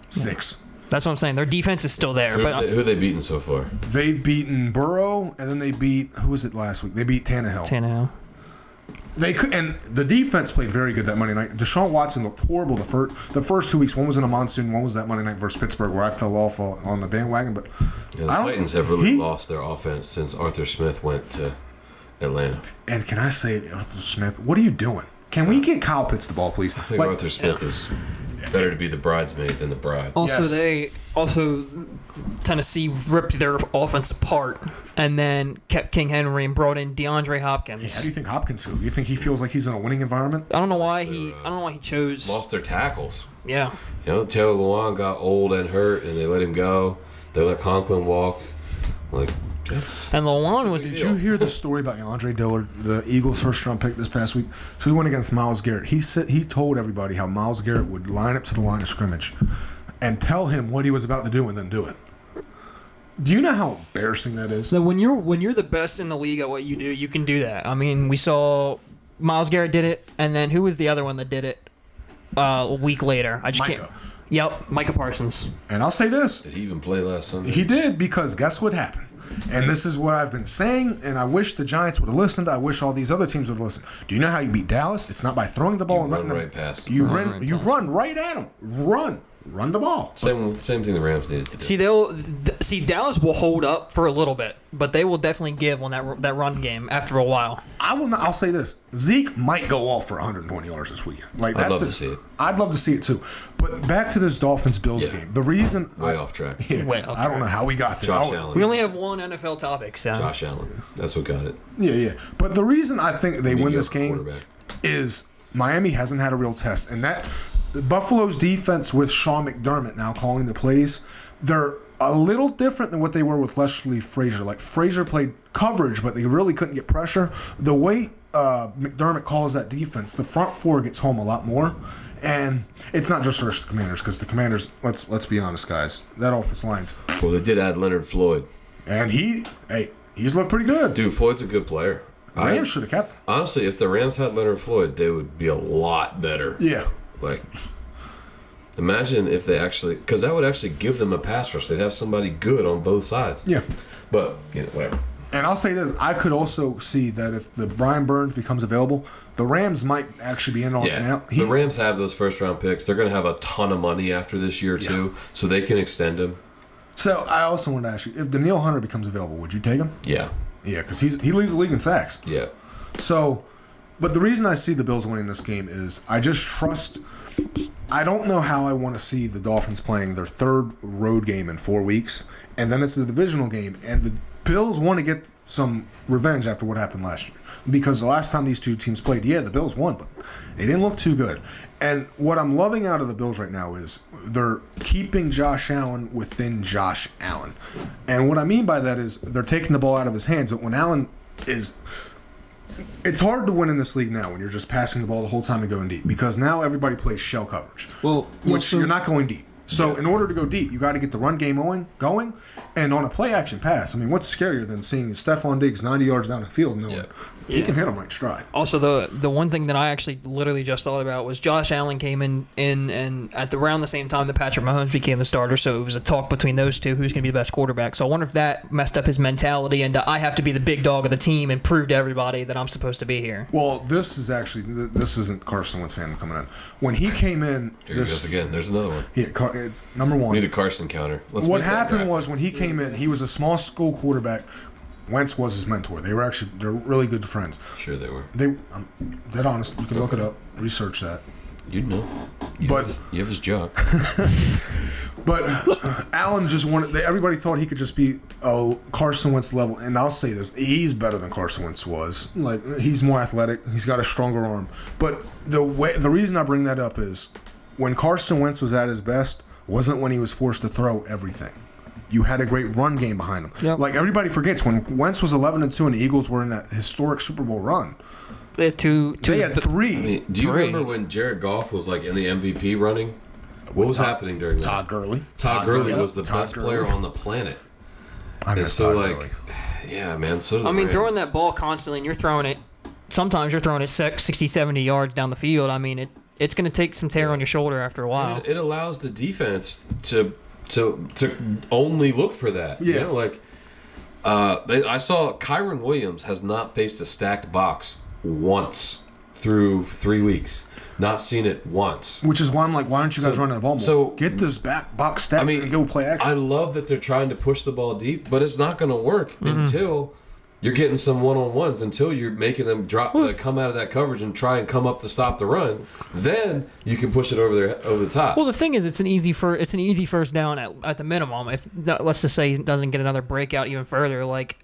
6. That's what I'm saying. Their defense is still there, Who but have they beaten so far? They've beaten Burrow, and then they beat, who was it last week? They beat Tannehill. Tannehill. They could, and the defense played very good that Monday night. Deshaun Watson looked horrible the first 2 weeks. One was in a monsoon, one was that Monday night versus Pittsburgh, where I fell off on the bandwagon. But Yeah, the I don't- Titans have really he- lost their offense since Arthur Smith went to Atlanta. And can I say, Arthur Smith, what are you doing? Can we get Kyle Pitts the ball, please? I think Arthur Smith is better to be the bridesmaid than the bride. Also, Yes. Tennessee ripped their offense apart and then kept King Henry and brought in DeAndre Hopkins. How do you think Hopkins feels? Do you think he feels like he's in a winning environment? I don't know why he chose. Lost their tackles. Yeah. You know, Taylor Lewan got old and hurt, and they let him go. They let Conklin walk. Like, that's... And Lawan was. Did you hear the story about Andre Dillard, the Eagles' first-round pick this past week? So he went against Myles Garrett. He told everybody how Myles Garrett would line up to the line of scrimmage and tell him what he was about to do and then do it. Do you know how embarrassing that is? So when you're the best in the league at what you do, you can do that. I mean, we saw Myles Garrett did it, and then who was the other one that did it a week later? I just Micah. can't. Yep, Micah Parsons. And I'll say this. Did he even play last Sunday? He did, because guess what happened? And this is what I've been saying, and I wish the Giants would have listened. I wish all these other teams would have listened. Do you know how you beat Dallas? It's not by throwing the ball and run letting them. right past You them. run right at them. Run the ball. Same thing the Rams needed to do. See Dallas will hold up for a little bit, but they will definitely give on that run game after a while. I will not. I'll say this: Zeke might go off for 120 yards this weekend. Like I'd that's love to see it. I'd love to see it too. But back to this Dolphins Bills Yeah. game. The reason Way off track. Yeah, Way off I don't know how we got there. Josh Oh, Allen. We only have one NFL topic, so Josh Allen. That's what got it. Yeah. But the reason I think they win this Mediocre game quarterback. is Miami hasn't had a real test, and that Buffalo's defense with Sean McDermott now calling the plays, they're a little different than what they were with Leslie Frazier. Like Frazier played coverage, but they really couldn't get pressure. The way McDermott calls that defense, the front four gets home a lot more. And it's not just versus the Commanders, because the Commanders, let's be honest, guys, that offense line's, Well, they did add Leonard Floyd. and he's looked pretty good. Dude, Floyd's a good player. Rams should have kept him. Honestly, if the Rams had Leonard Floyd, they would be a lot better. Yeah. Like, imagine if they actually... Because that would actually give them a pass rush. They'd have somebody good on both sides. Yeah. But, you know, whatever. And I'll say this, I could also see that if the Brian Burns becomes available, the Rams might actually be in on it Yeah, now. the Rams have those first-round picks. They're going to have a ton of money after this year, too, so they can extend him. So I also wanted to ask you, if Daniil Hunter becomes available, would you take him? Yeah. Yeah, because he leads the league in sacks. Yeah. So, but the reason I see the Bills winning this game is I just trust. I don't know how I want to see the Dolphins playing their third road game in 4 weeks, and then it's the divisional game, and the Bills want to get some revenge after what happened last year. Because the last time these two teams played, the Bills won, but they didn't look too good. And what I'm loving out of the Bills right now is they're keeping Josh Allen within Josh Allen. And what I mean by that is they're taking the ball out of his hands. But when Allen is... It's hard to win in this league now when you're just passing the ball the whole time and going deep. Because now everybody plays shell coverage. Well, which you're not going deep. So in order to go deep, you got to get the run game going, and on a play action pass. I mean, what's scarier than seeing Stephon Diggs 90 yards down the field knowing he can hit him right stride? Also, the one thing that I actually literally just thought about was Josh Allen came in and at around the same time that Patrick Mahomes became the starter, so it was a talk between those two who's going to be the best quarterback. So I wonder if that messed up his mentality, and I have to be the big dog of the team and prove to everybody that I'm supposed to be here. Well, this isn't Carson Wentz fan coming in. When he came in, Here he goes again. There's another one. Yeah, it's number one. We need a Carson counter. What happened was when he came in, he was a small school quarterback. Wentz was his mentor. They're really good friends. Sure they were. I'm dead honest. You can look it up, research that. You'd know. You have his job. But Allen just wanted. Everybody thought he could just be Carson Wentz level, and I'll say this: he's better than Carson Wentz was. Like, he's more athletic. He's got a stronger arm. But the reason I bring that up is when Carson Wentz was at his best wasn't when he was forced to throw everything. You had a great run game behind him. Yep. Like, everybody forgets when Wentz was 11-2 and the Eagles were in that historic Super Bowl run. They had They had three. I mean, do you remember when Jared Goff was like in the MVP running? What was happening during that? Todd Gurley. Todd Gurley was the best player on the planet. And so, like, yeah, man. So I mean, throwing that ball constantly, and you're throwing it. Sometimes you're throwing it 60, 70 yards down the field. I mean, it's going to take some tear on your shoulder after a while. It allows the defense to only look for that. Yeah. You know, like I saw Kyron Williams has not faced a stacked box once through 3 weeks. Not seen it once. Which is why I'm like, why aren't you guys running the ball more? So get this box stacked and go play action. I love that they're trying to push the ball deep, but it's not going to work until you're getting some one-on-ones, until you're making them come out of that coverage and try and come up to stop the run. Then you can push it over the top. Well, the thing is, it's an easy first down at the minimum. If let's just say he doesn't get another breakout even further, like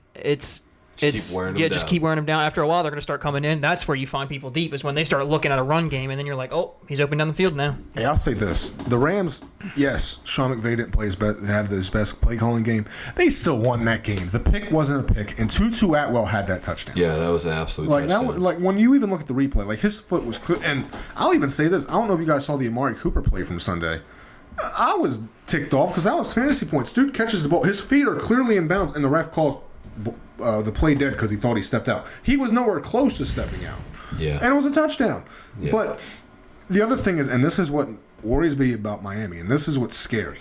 just keep wearing them down. After a while, they're going to start coming in. That's where you find people deep, is when they start looking at a run game, and then you're like, oh, he's open down the field now. Hey, I'll say this: the Rams, yes, Sean McVay didn't have his best play calling game. They still won that game. The pick wasn't a pick, and Tutu Atwell had that touchdown. Yeah, that was an absolute touchdown. Like when you even look at the replay, like his foot was clear. And I'll even say this: I don't know if you guys saw the Amari Cooper play from Sunday. I was ticked off because that was fantasy points. Dude catches the ball, his feet are clearly in bounds, and the ref calls the play dead because he thought he stepped out. He was nowhere close to stepping out. Yeah. And it was a touchdown. Yeah. But the other thing is, and this is what worries me about Miami, and this is what's scary.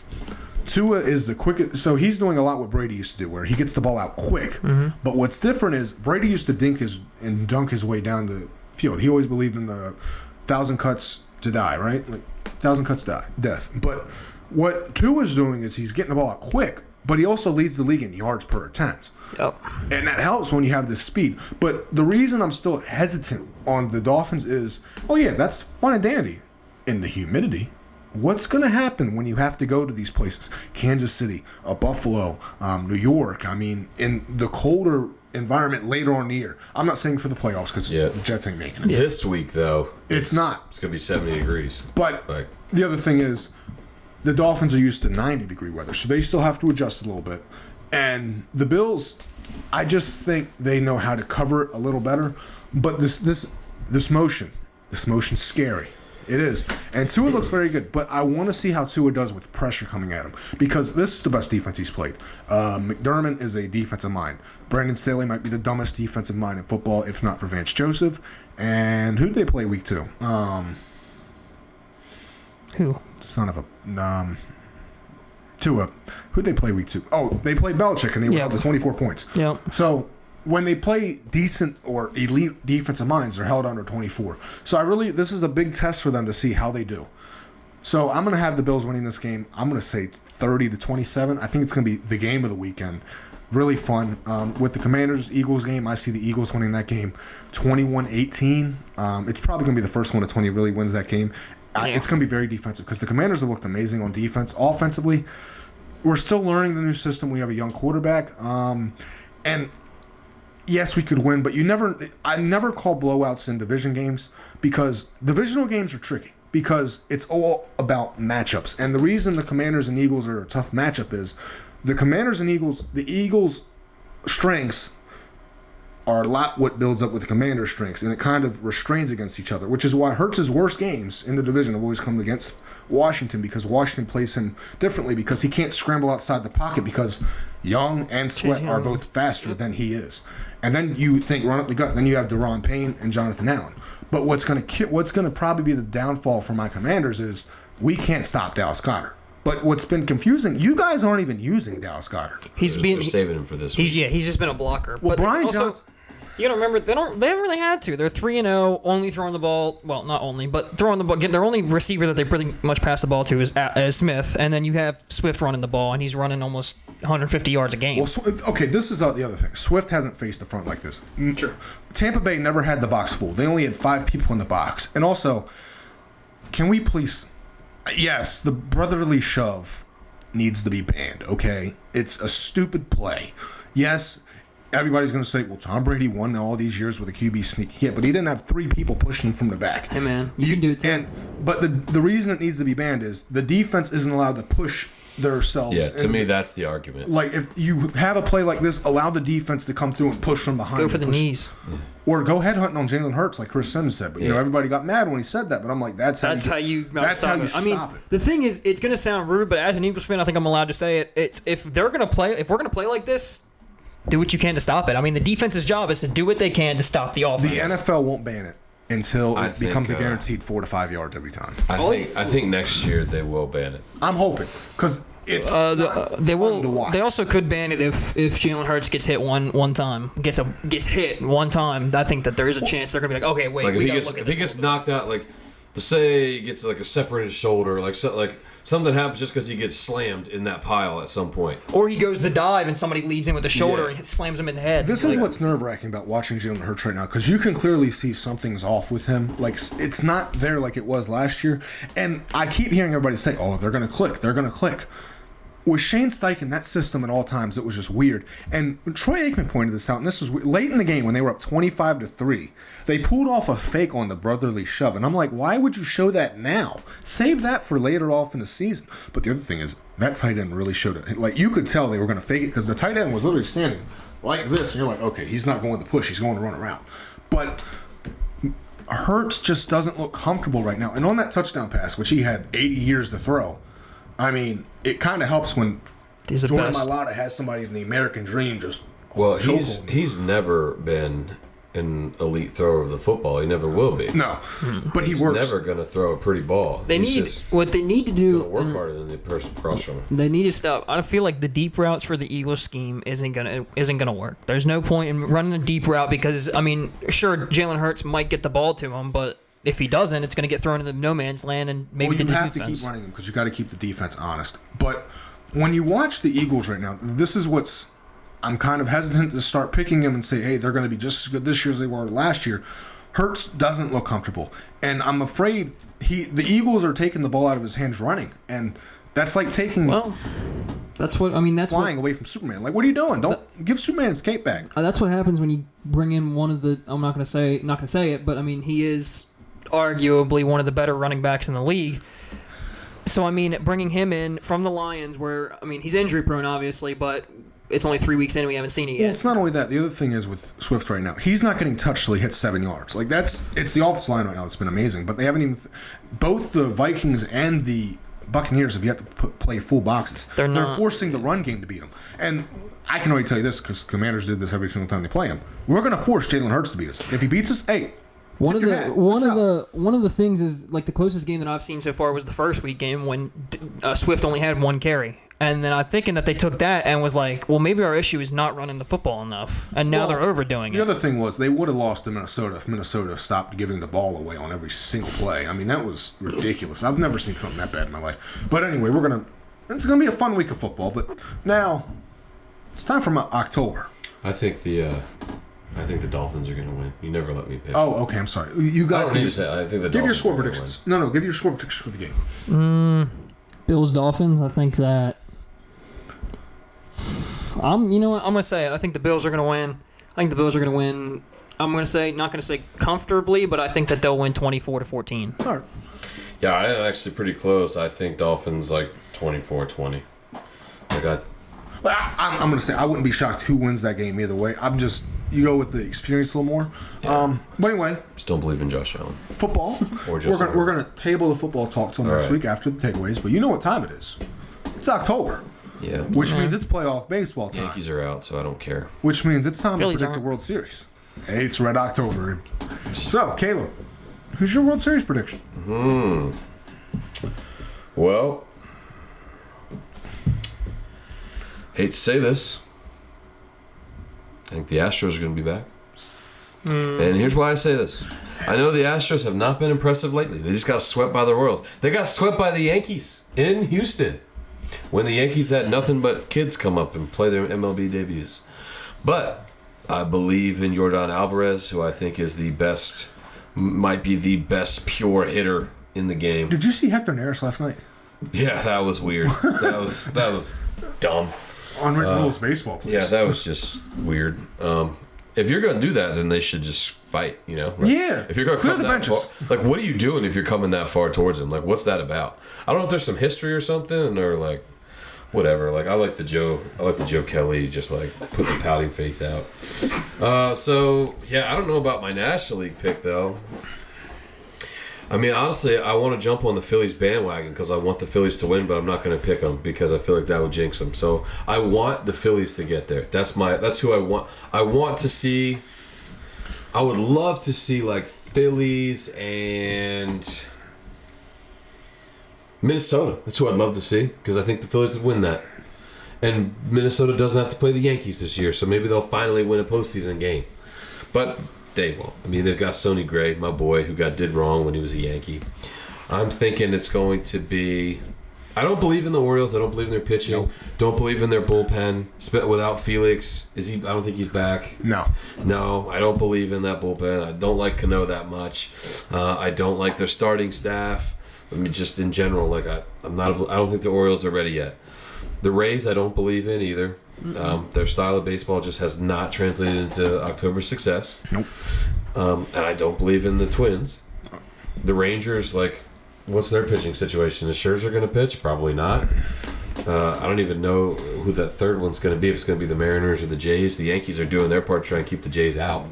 Tua is the quickest. So he's doing a lot what Brady used to do, where he gets the ball out quick. Mm-hmm. But what's different is Brady used to dunk his way down the field. He always believed in the 1,000 cuts to die, right? Like 1,000 cuts death. But what Tua's doing is he's getting the ball out quick, but he also leads the league in yards per attempt. Yep. And that helps when you have this speed. But the reason I'm still hesitant on the Dolphins is, that's fun and dandy. In the humidity, what's going to happen when you have to go to these places? Kansas City, Buffalo, New York. I mean, in the colder environment later on in the year. I'm not saying for the playoffs because the Jets ain't making it. This week, though, it's not. It's going to be 70 degrees. But the other thing is, the Dolphins are used to 90-degree weather, so they still have to adjust a little bit. And the Bills, I just think they know how to cover it a little better. But this motion's scary. It is. And Tua looks very good, but I want to see how Tua does with pressure coming at him, because this is the best defense he's played. McDermott is a defensive mind. Brandon Staley might be the dumbest defensive mind in football, if not for Vance Joseph. And who did they play week 2? Who? Son of a... Tua. Who'd they play week 2? Oh, they played Belichick, and they were held to 24 points. Yep. So when they play decent or elite defensive minds, they're held under 24. So this is a big test for them to see how they do. So I'm going to have the Bills winning this game. I'm going to say 30-27. I think it's going to be the game of the weekend. Really fun. With the Commanders-Eagles game, I see the Eagles winning that game 21-18. It's probably going to be the first one of 20 really wins that game. It's going to be very defensive because the Commanders have looked amazing on defense. Offensively, we're still learning the new system. We have a young quarterback. And yes, we could win, but I never call blowouts in division games, because divisional games are tricky because it's all about matchups. And the reason the Commanders and Eagles are a tough matchup is the Eagles' strengths are a lot what builds up with the Commanders' strengths, and it kind of restrains against each other, which is why Hurts' worst games in the division have always come against Washington because Washington plays him differently because he can't scramble outside the pocket because Young and Sweat are both faster than he is. And then you think run up the gut. Then you have Deron Payne and Jonathan Allen. But what's going to probably be the downfall for my Commanders is we can't stop Dallas Goedert. But what's been confusing, you guys aren't even using Dallas Goedert. They're saving him for this week. He's just been a blocker. Well, but Brian also, Johnson. You gotta remember they haven't really had to. They're 3-0, only throwing the ball. Well, not only, but throwing the ball. Their only receiver that they pretty much pass the ball to is Smith, and then you have Swift running the ball, and he's running almost 150 yards a game. Well, okay, this is the other thing. Swift hasn't faced the front like this. Sure. Tampa Bay never had the box full. They only had 5 people in the box. And also, can we please? Yes, the brotherly shove needs to be banned. Okay, it's a stupid play. Yes. Everybody's going to say, well, Tom Brady won all these years with a QB sneak hit, but he didn't have 3 people pushing him from the back. Hey, man, you can do it too. But the reason it needs to be banned is the defense isn't allowed to push themselves. Yeah, to me, that's the argument. Like, if you have a play like this, allow the defense to come through and push from behind. Go for the knees. Or go headhunting on Jalen Hurts, like Chris Simmons said. But, everybody got mad when he said that. But I'm like, that's how you stop it. The thing is, it's going to sound rude, but as an Eagles fan, I think I'm allowed to say it. It's if we're going to play like this, do what you can to stop it. I mean, the defense's job is to do what they can to stop the offense. The NFL won't ban it until it becomes a guaranteed 4 to 5 yards every time. I think next year they will ban it. I'm hoping because it's they will. to watch. They also could ban it if Jalen Hurts gets hit one time, gets hit one time. I think that there is a chance they're gonna be like, okay, wait, like we if he gets knocked out, like say he gets like a separated shoulder, like something happens just because he gets slammed in that pile at some point, or he goes to dive and somebody leads in with the shoulder and slams him in the head. This is what's nerve-wracking about watching Jalen Hurts right now because you can clearly see something's off with him. Like it's not there like it was last year, and I keep hearing everybody say, "Oh, they're gonna click, they're gonna click." With Shane Steichen, that system at all times, it was just weird. And Troy Aikman pointed this out, and this was late in the game when they were up 25-3. They pulled off a fake on the brotherly shove, and I'm like, why would you show that now? Save that for later off in the season. But the other thing is, that tight end really showed it. Like, you could tell they were going to fake it because the tight end was literally standing like this, and you're like, okay, he's not going to push, he's going to run around. But Hurts just doesn't look comfortable right now. And on that touchdown pass, which he had 80 years to throw, I mean, it kind of helps when Jordan Mailata has somebody in the American dream just. Well, he's never been an elite thrower of the football. He never will be. No, but he's works. Never going to throw a pretty ball. What they need to do. Work harder than the person across from him. They need to stop. I feel like the deep routes for the Eagles scheme isn't gonna work. There's no point in running a deep route because I mean, sure, Jalen Hurts might get the ball to him, but if he doesn't, it's going to get thrown into no man's land and maybe the defense. You have to keep running them because you got to keep the defense honest. But when you watch the Eagles right now, this is what's I'm kind of hesitant to start picking them and say, hey, they're going to be just as good this year as they were last year. Hurts doesn't look comfortable, and I'm afraid the Eagles are taking the ball out of his hands running, and that's like taking. Well, that's what I mean. That's flying away from Superman. Like, what are you doing? Don't give Superman his cape back. That's what happens when you bring in one of the. I'm not going to say it, but I mean he is arguably one of the better running backs in the league. So, I mean, bringing him in from the Lions where, I mean, he's injury prone, obviously, but it's only 3 weeks in and we haven't seen it yet. Well, it's not only that. The other thing is with Swift right now, he's not getting touched till he hits 7 yards. Like, it's the offensive line right now that's been amazing, but they haven't even both the Vikings and the Buccaneers have yet to play full boxes. They're forcing the run game to beat them. And I can already tell you this because Commanders did this every single time they play him. We're going to force Jalen Hurts to beat us. If he beats us, hey, one of the things is like the closest game that I've seen so far was the first week game when Swift only had 1 carry. And then I'm thinking that they took that and was like, well, maybe our issue is not running the football enough. And now they're overdoing it. The other thing was they would have lost to Minnesota if Minnesota stopped giving the ball away on every single play. I mean, that was ridiculous. I've never seen something that bad in my life. But anyway, it's going to be a fun week of football. But now it's time for October. I think the Dolphins are going to win. You never let me pick. Oh, okay. I'm sorry. You guys I think the Dolphins. Give your score predictions. No, give your score predictions for the game. Bills Dolphins. I think that. You know what? I'm going to say it. I think the Bills are going to win. I'm going to say, not going to say comfortably, but I think that they'll win 24-14. All right. Yeah, I'm actually pretty close. I think Dolphins like 24-20. I'm going to say I wouldn't be shocked who wins that game either way. I'm just you go with the experience a little more. But anyway, Just don't believe in Josh Allen. football. Or we're gonna table the football talk till next week after the takeaways. But you know what time it is? It's October, Yeah. which means it's playoff baseball time. Yankees are out, so I don't care. Which means it's time Phillies to predict aren't. the World Series. Hey, it's Red October. So, Caleb, who's your World Series prediction? Well, hate to say this. I think the Astros are going to be back. And here's why I say this. I know the Astros have not been impressive lately. They just got swept by the Royals. They got swept by the Yankees in Houston when the Yankees had nothing but kids come up and play their MLB debuts. But I believe in Yordan Alvarez, who I think is the best, might be the best pure hitter in the game. Did you see Hector Neris last night? Yeah, that was weird. That was dumb. Unwritten rules baseball, please. Yeah, that was just weird. If you're going to do that, then they should just fight, you know? Yeah. If you're going to Clear come the that benches. far, like, what are you doing if you're coming that far towards him? Like, what's that about? I don't know if there's some history or something, or like, whatever. Like, I like the Joe Kelly, just like put the pouting face out. So yeah, I don't know about my National League pick though. I mean, honestly, I want to jump on the Phillies bandwagon because I want the Phillies to win, but I'm not going to pick them because I feel like that would jinx them. So I want the Phillies to get there. That's who I want. I want to see. I would love to see like Phillies and Minnesota. That's who I'd love to see because I think the Phillies would win that. And Minnesota doesn't have to play the Yankees this year, so maybe they'll finally win a postseason game. But they won't. I mean, they've got Sonny Gray, my boy, who did wrong when he was a Yankee. I'm thinking it's going to be... I don't believe in the Orioles. I don't believe in their pitching. Nope. Don't believe in their bullpen. Without Felix, is he? I don't think he's back. No. No, I don't believe in that bullpen. I don't like Cano that much. I don't like their starting staff. I mean, just in general, like I don't think the Orioles are ready yet. The Rays, I don't believe in either. Their style of baseball just has not translated into October success. Nope. And I don't believe in the Twins. The Rangers, like, what's their pitching situation? Is Scherzer going to pitch? Probably not. I don't even know who that third one's going to be. If it's going to be the Mariners or the Jays. The Yankees are doing their part to try and keep the Jays out.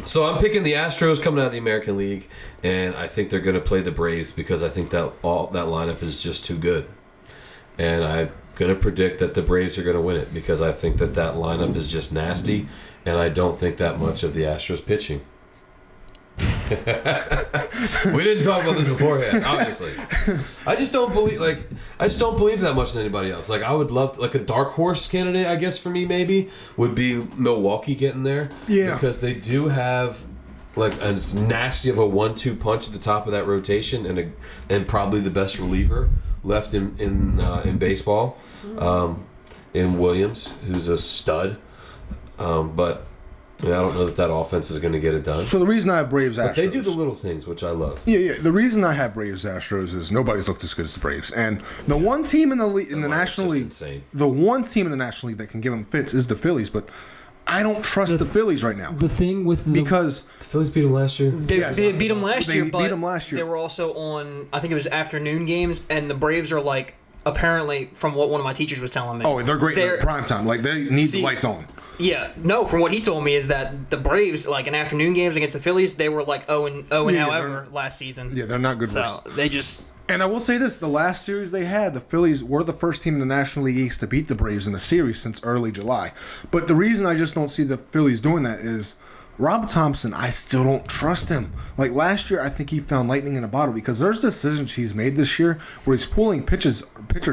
So I'm picking the Astros coming out of the American League, and I think they're going to play the Braves because I think that lineup is just too good. And I'm going to predict that the Braves are going to win it because I think that lineup is just nasty, and I don't think that much of the Astros pitching. We didn't talk about this beforehand, obviously. I just don't believe that much in anybody else. Like, I would love to, like, a dark horse candidate, I guess, for me maybe would be Milwaukee getting there. Yeah. Because they do have like a nasty of a 1-2 punch at the top of that rotation, and probably the best reliever left in baseball, in Williams, who's a stud. But yeah, I don't know that offense is going to get it done. So the reason I have Braves Astros, But they do the little things, which I love. Yeah. The reason I have Braves Astros is nobody's looked as good as the Braves, and the one team in the National League, insane. the one team in the National League that can give them fits is the Phillies. But I don't trust the Phillies right now The thing with because The Phillies beat them last year. They beat them last They year, beat but 'em last year. they were also on, I think it was afternoon games, and the Braves are like, apparently, from what one of my teachers was telling me. oh, they're great in prime time. Like they need See, the lights on. Yeah, no, from what he told me is that the Braves, like in afternoon games against the Phillies, they were like 0 Yeah, however last season. Yeah, they're not good. So they just... And I will say this: the last series they had, the Phillies were the first team in the National League East to beat the Braves in the series since early July. But the reason I just don't see the Phillies doing that is Rob Thompson. I still don't trust him. Like last year, I think he found lightning in a bottle because there's decisions he's made this year where he's pulling pitchers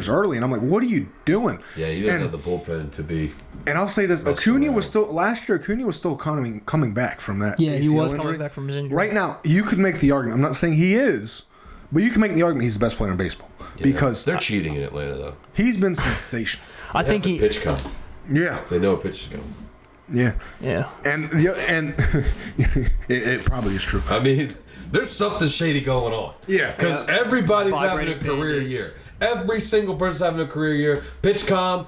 early, and I'm like, what are you doing? Yeah, he doesn't have the bullpen to be. And I'll say this: Acuna was still last year. Acuna was still coming back from that. Yeah, he ACL was injury. coming back from his injury. Right now, you could make the argument. I'm not saying he is, but you can make the argument he's the best player in baseball because They're cheating in Atlanta, though. he's been sensational. I think he... Pitch come. Yeah, They know a pitch is coming. yeah, Yeah. and it probably is true. I mean, there's something shady going on. Yeah. Because everybody's having a Vibrating career band-aids. year. Every single person's having a career year. Pitchcom,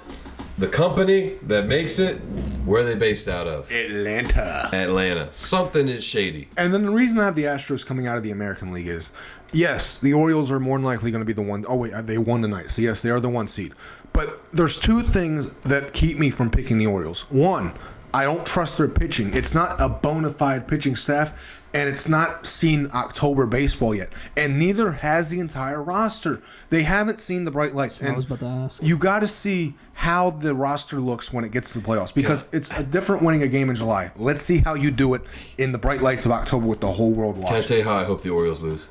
the company that makes it, where are they based out of? Atlanta. Atlanta. Something is shady. And then the reason I have the Astros coming out of the American League is, yes, the Orioles are more than likely going to be the one. Oh wait, they won tonight, so yes, they are the 1 seed. But there's two things that keep me from picking the Orioles. One, I don't trust their pitching. It's not a bona fide pitching staff, and it's not seen October baseball yet. And neither has the entire roster. They haven't seen the bright lights. I And was about to ask. you got to see how the roster looks when it gets to the playoffs, because it's a different winning a game in July. Let's see how you do it in the bright lights of October with the whole world watching. Can I tell you how I hope the Orioles lose?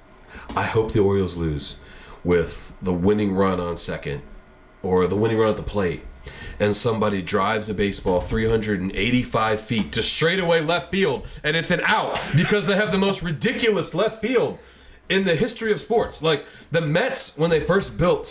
I hope the Orioles lose with the winning run on second or the winning run at the plate, and somebody drives a baseball 385 feet to straightaway left field, and it's an out because they have the most ridiculous left field in the history of sports. Like the Mets, when they first built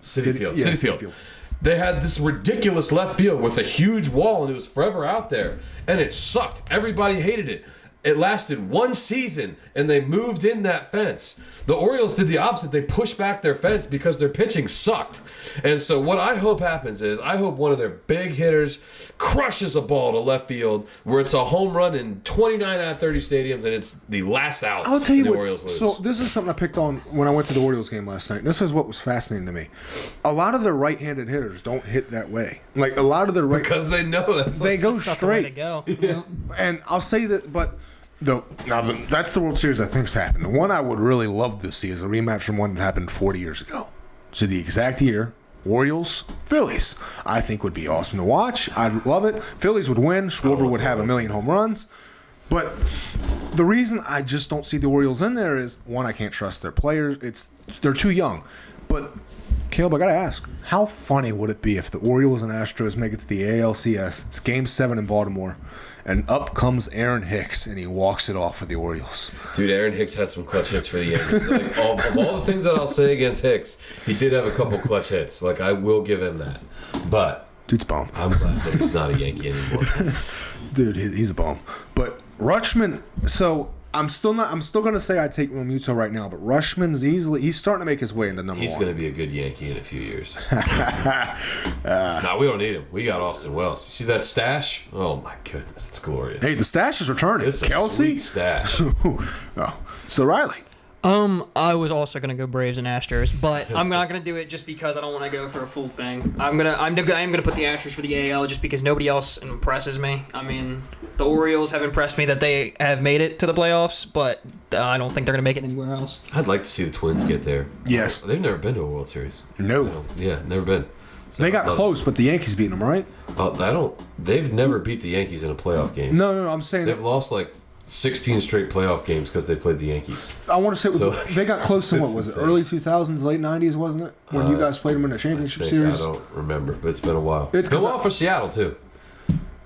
Citi Field, they had this ridiculous left field with a huge wall, and it was forever out there, and it sucked. Everybody hated it. It lasted one season, and they moved in that fence. The Orioles did the opposite. They pushed back their fence because their pitching sucked. And so what I hope happens is I hope one of their big hitters crushes a ball to left field where it's a home run in 29 out of 30 stadiums, and it's the last out. I'll tell you the what. Orioles lose. So this is something I picked on when I went to the Orioles game last night. This is what was fascinating to me. A lot of their right-handed hitters don't hit that way. Like a lot of their because they know that's they go That's not the way to straight. go. Yeah. And I'll say that, but that's the World Series I think's happened. The one I would really love to see is a rematch from one that happened 40 years ago. So the exact year, Orioles, Phillies, I think would be awesome to watch. I'd love it. Phillies would win. Schwarber would have 1 million home runs. But the reason I just don't see the Orioles in there is, one, I can't trust their players. They're too young. But Caleb, I gotta ask, how funny would it be if the Orioles and Astros make it to the ALCS? It's Game 7 in Baltimore, and up comes Aaron Hicks, and he walks it off for the Orioles. Dude, Aaron Hicks had some clutch hits for the Yankees. Like, of all the things that I'll say against Hicks, he did have a couple clutch hits. Like, I will give him that. But Dude's a bum. I'm glad that he's not a Yankee anymore. Dude, he's a bum. But Rutschman, so I'm still going to say I take Realmuto right now, but Rutschman's he's starting to make his way into number He's one. going to be a good Yankee in a few years. No, we don't need him. We got Austin Wells. You see that stash? Oh, my goodness. It's glorious. Hey, the stash is returning. It's a Kelsey? sweet stash. Oh. So, Riley. I was also gonna go Braves and Astros, but I'm not gonna do it just because I don't want to go for a full thing. I am gonna put the Astros for the AL just because nobody else impresses me. I mean, the Orioles have impressed me that they have made it to the playoffs, but I don't think they're gonna make it anywhere else. I'd like to see the Twins get there. Yes. They've never been to a World Series. No. Yeah, never been. So They got close, but the Yankees beat them, right? They've never beat the Yankees in a playoff game. No, I'm saying They've lost like 16 straight playoff games because they played the Yankees. I want to say So- they got close to what was it? insane. Early 2000s, late 90s, wasn't it? When you guys played them in a championship series. I don't remember, but it's been a while. It's It's been a 'cause while for Seattle too.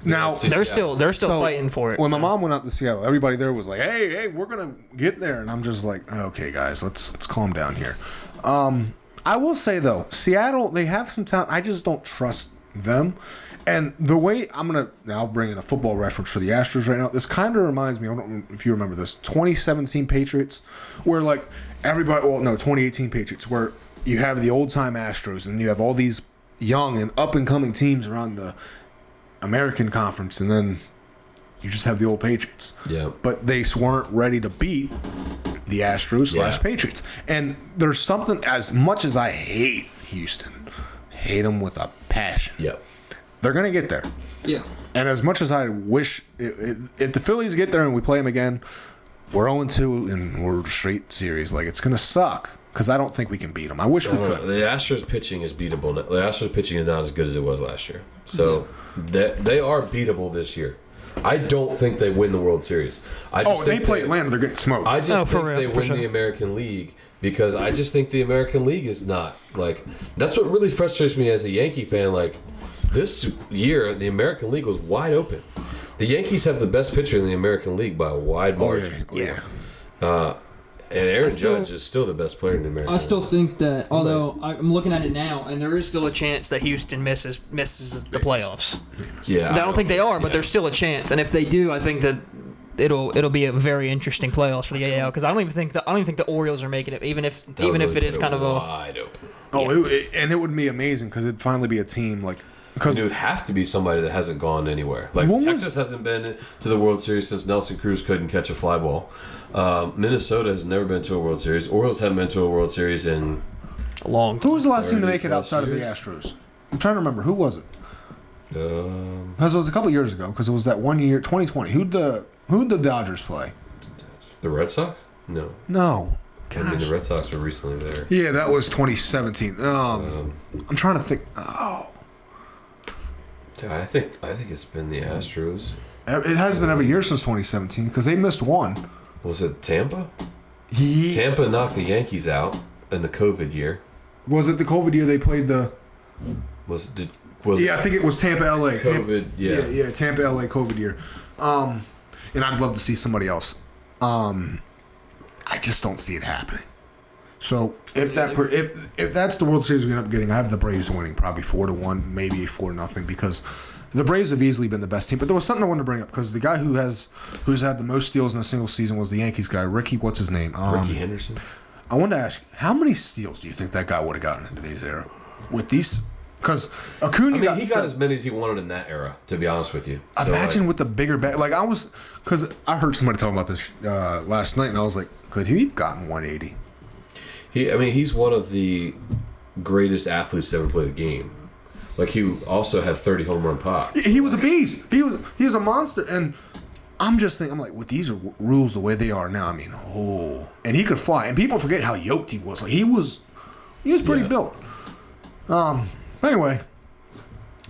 Now, See They're Seattle. still So, fighting for it. when my so. mom went out to Seattle, everybody there was like, "Hey, we're gonna get there," and I'm just like, "Okay, guys, let's calm down here." I will say though, Seattle, they have some talent. I just don't trust them. And the way I'm gonna now bring in a football reference for the Astros right now. This kind of reminds me. I don't know if you remember this 2017 Patriots, where like everybody. Well, no, 2018 Patriots, where you have the old time Astros and you have all these young and up and coming teams around the American Conference, and then you just have the old Patriots. Yeah. But they weren't ready to beat the Astros Yeah. / Patriots. And there's something, as much as I hate Houston, hate them with a passion. Yeah. They're going to get there. Yeah. And as much as I wish, if the Phillies get there and we play them again, we're 0-2 and we're straight series. Like, it's going to suck because I don't think we can beat them. I wish we could. The Astros pitching is beatable. The Astros pitching is not as good as it was last year. So they are beatable this year. I don't think they win the World Series. I just Oh, they think play Atlanta, they're getting smoked. I just for think real, they for win sure. the American League because I just think the American League is not like. That's what really frustrates me as a Yankee fan. Like this year, the American League was wide open. The Yankees have the best pitcher in the American League by a wide margin. And Aaron Judge is still the best player in the American I still League. think that, although I'm looking at it now, and there is Still a chance that Houston misses the playoffs. Yeah, I don't think they are, but there's still a chance. And if they do, I think that it'll be a very interesting playoffs for the AL because I don't even think the Orioles are making it, even if it is kind of a. wide open. Oh, and it would be amazing because it'd finally be a team like. Because It would have to be somebody that hasn't gone anywhere. Like When was- Texas hasn't been to the World Series since Nelson Cruz couldn't catch a fly ball. Minnesota has never been to a World Series. Orioles haven't been to a World Series in Long who was the last team to 30 make it plus outside years. of the Astros? I'm trying to remember. Who was it? Because it was a couple years ago. Because it was that 1 year, 2020. Who'd the Dodgers play? The Red Sox? No. No. I mean, the Red Sox were recently there. Yeah, that was 2017. I'm trying to think. Oh, Yeah, I think it's been the Astros. it has been every year since 2017 because they missed one. Was it Tampa? He, Tampa knocked the Yankees out in the COVID year. was it the COVID year they played the? Was Yeah, I think it was Tampa, LA. COVID? Yeah, Tampa, LA COVID year. And I'd love to see somebody else. I just don't see it happening. So if that's the World Series we end up getting, I have the Braves winning probably 4-1, maybe 4-0, because the Braves have easily been the best team. But there was something I wanted to bring up because the guy who's had the most steals in a single season was the Yankees guy, Ricky. What's his name? Ricky Henderson. I wanted to ask, how many steals do you think that guy would have gotten in today's era with these? Because Acuna I mean, he got as many as he wanted in that era, to be honest with you. So, imagine with the bigger bat. Like because I heard somebody talking about this last night, and I was like, could he have gotten 180? He's one of the greatest athletes to ever play the game. Like, he also had 30 home run pops. He was a beast. He was a monster. And I'm just thinking, I'm like, with these rules the way they are now, I mean, and he could fly. And people forget how yoked he was. Like, he was pretty built. Anyway,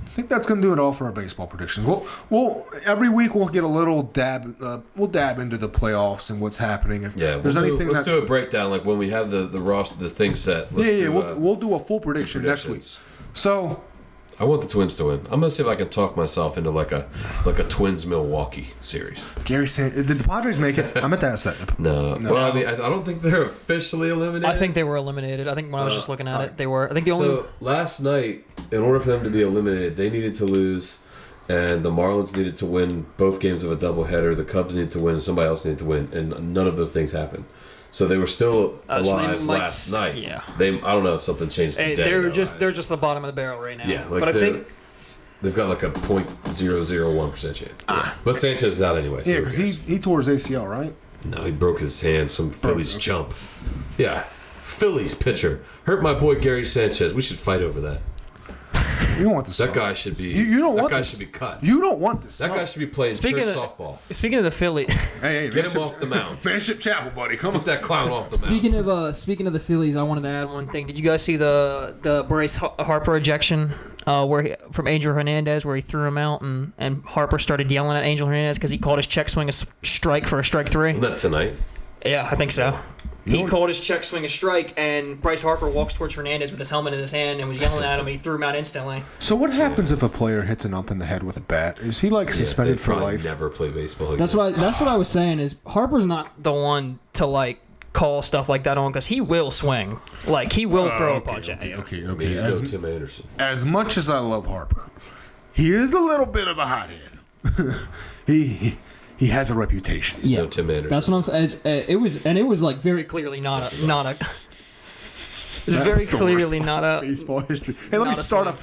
I think that's going to do it all for our baseball predictions. We'll every week we'll get a little dab. We'll dab into the playoffs and what's happening. If there's anything, let's do a breakdown. Like when we have the roster, the thing set. We'll do a full prediction next week. So. I want the Twins to win. I'm gonna see if I can talk myself into like a Twins Milwaukee series. Gary Sanchez, did the Padres make it? I meant to ask that. No. Well, I mean, I don't think they're officially eliminated. I think they were eliminated. I think when I was just looking at it, they were. I think the only. So last night, in order for them to be eliminated, they needed to lose, and the Marlins needed to win both games of a doubleheader. The Cubs needed to win, and somebody else needed to win, and none of those things happened. So they were still alive last night. Yeah. I don't know if something changed today. They're just the bottom of the barrel right now. Yeah, but I think they've got like a 0.001% chance. But Sanchez is out anyway. So yeah, because he tore his ACL, right? No, he broke his hand. Some Phillies chump. Yeah, Phillies pitcher hurt my boy Gary Sanchez. We should fight over that. You don't want this. That guy should be. You don't want that guy this. should be cut. You don't want this. That guy should be playing church softball. Speaking of the Phillies, hey, get him off the mound. Manship Chapel, buddy. Come Get on. that clown off the mound. Speaking of the Phillies, I wanted to add one thing. Did you guys see the Bryce Harper ejection from Angel Hernandez, where he threw him out and Harper started yelling at Angel Hernandez because he called his check swing a strike for a strike three? That tonight. Yeah, I think so. He called his check swing a strike, and Bryce Harper walks towards Hernandez with his helmet in his hand and was yelling at him, and he threw him out instantly. So what happens if a player hits an ump in the head with a bat? Is he suspended for life? Never play baseball again. That's what I was saying. Is Harper's not the one to call stuff like that on because he will swing, he will throw a punch at you. Okay. He's no Tim Anderson. As much as I love Harper, he is a little bit of a hothead. He has a reputation. He's no Tim Anderson. That's what I'm saying. It was very clearly not a. It's very clearly not a baseball history. Hey, let me start a.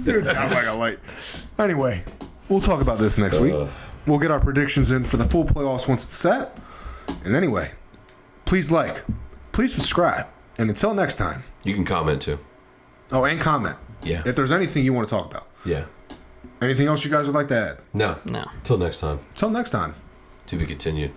Dude, sounds like a light. Anyway, we'll talk about this next week. We'll get our predictions in for the full playoffs once it's set. And anyway, please subscribe, and until next time. You can comment too. Oh, and comment. Yeah. If there's anything you want to talk about. Yeah. Anything else you guys would like to add? No. No. Till next time. Till next time. To be continued.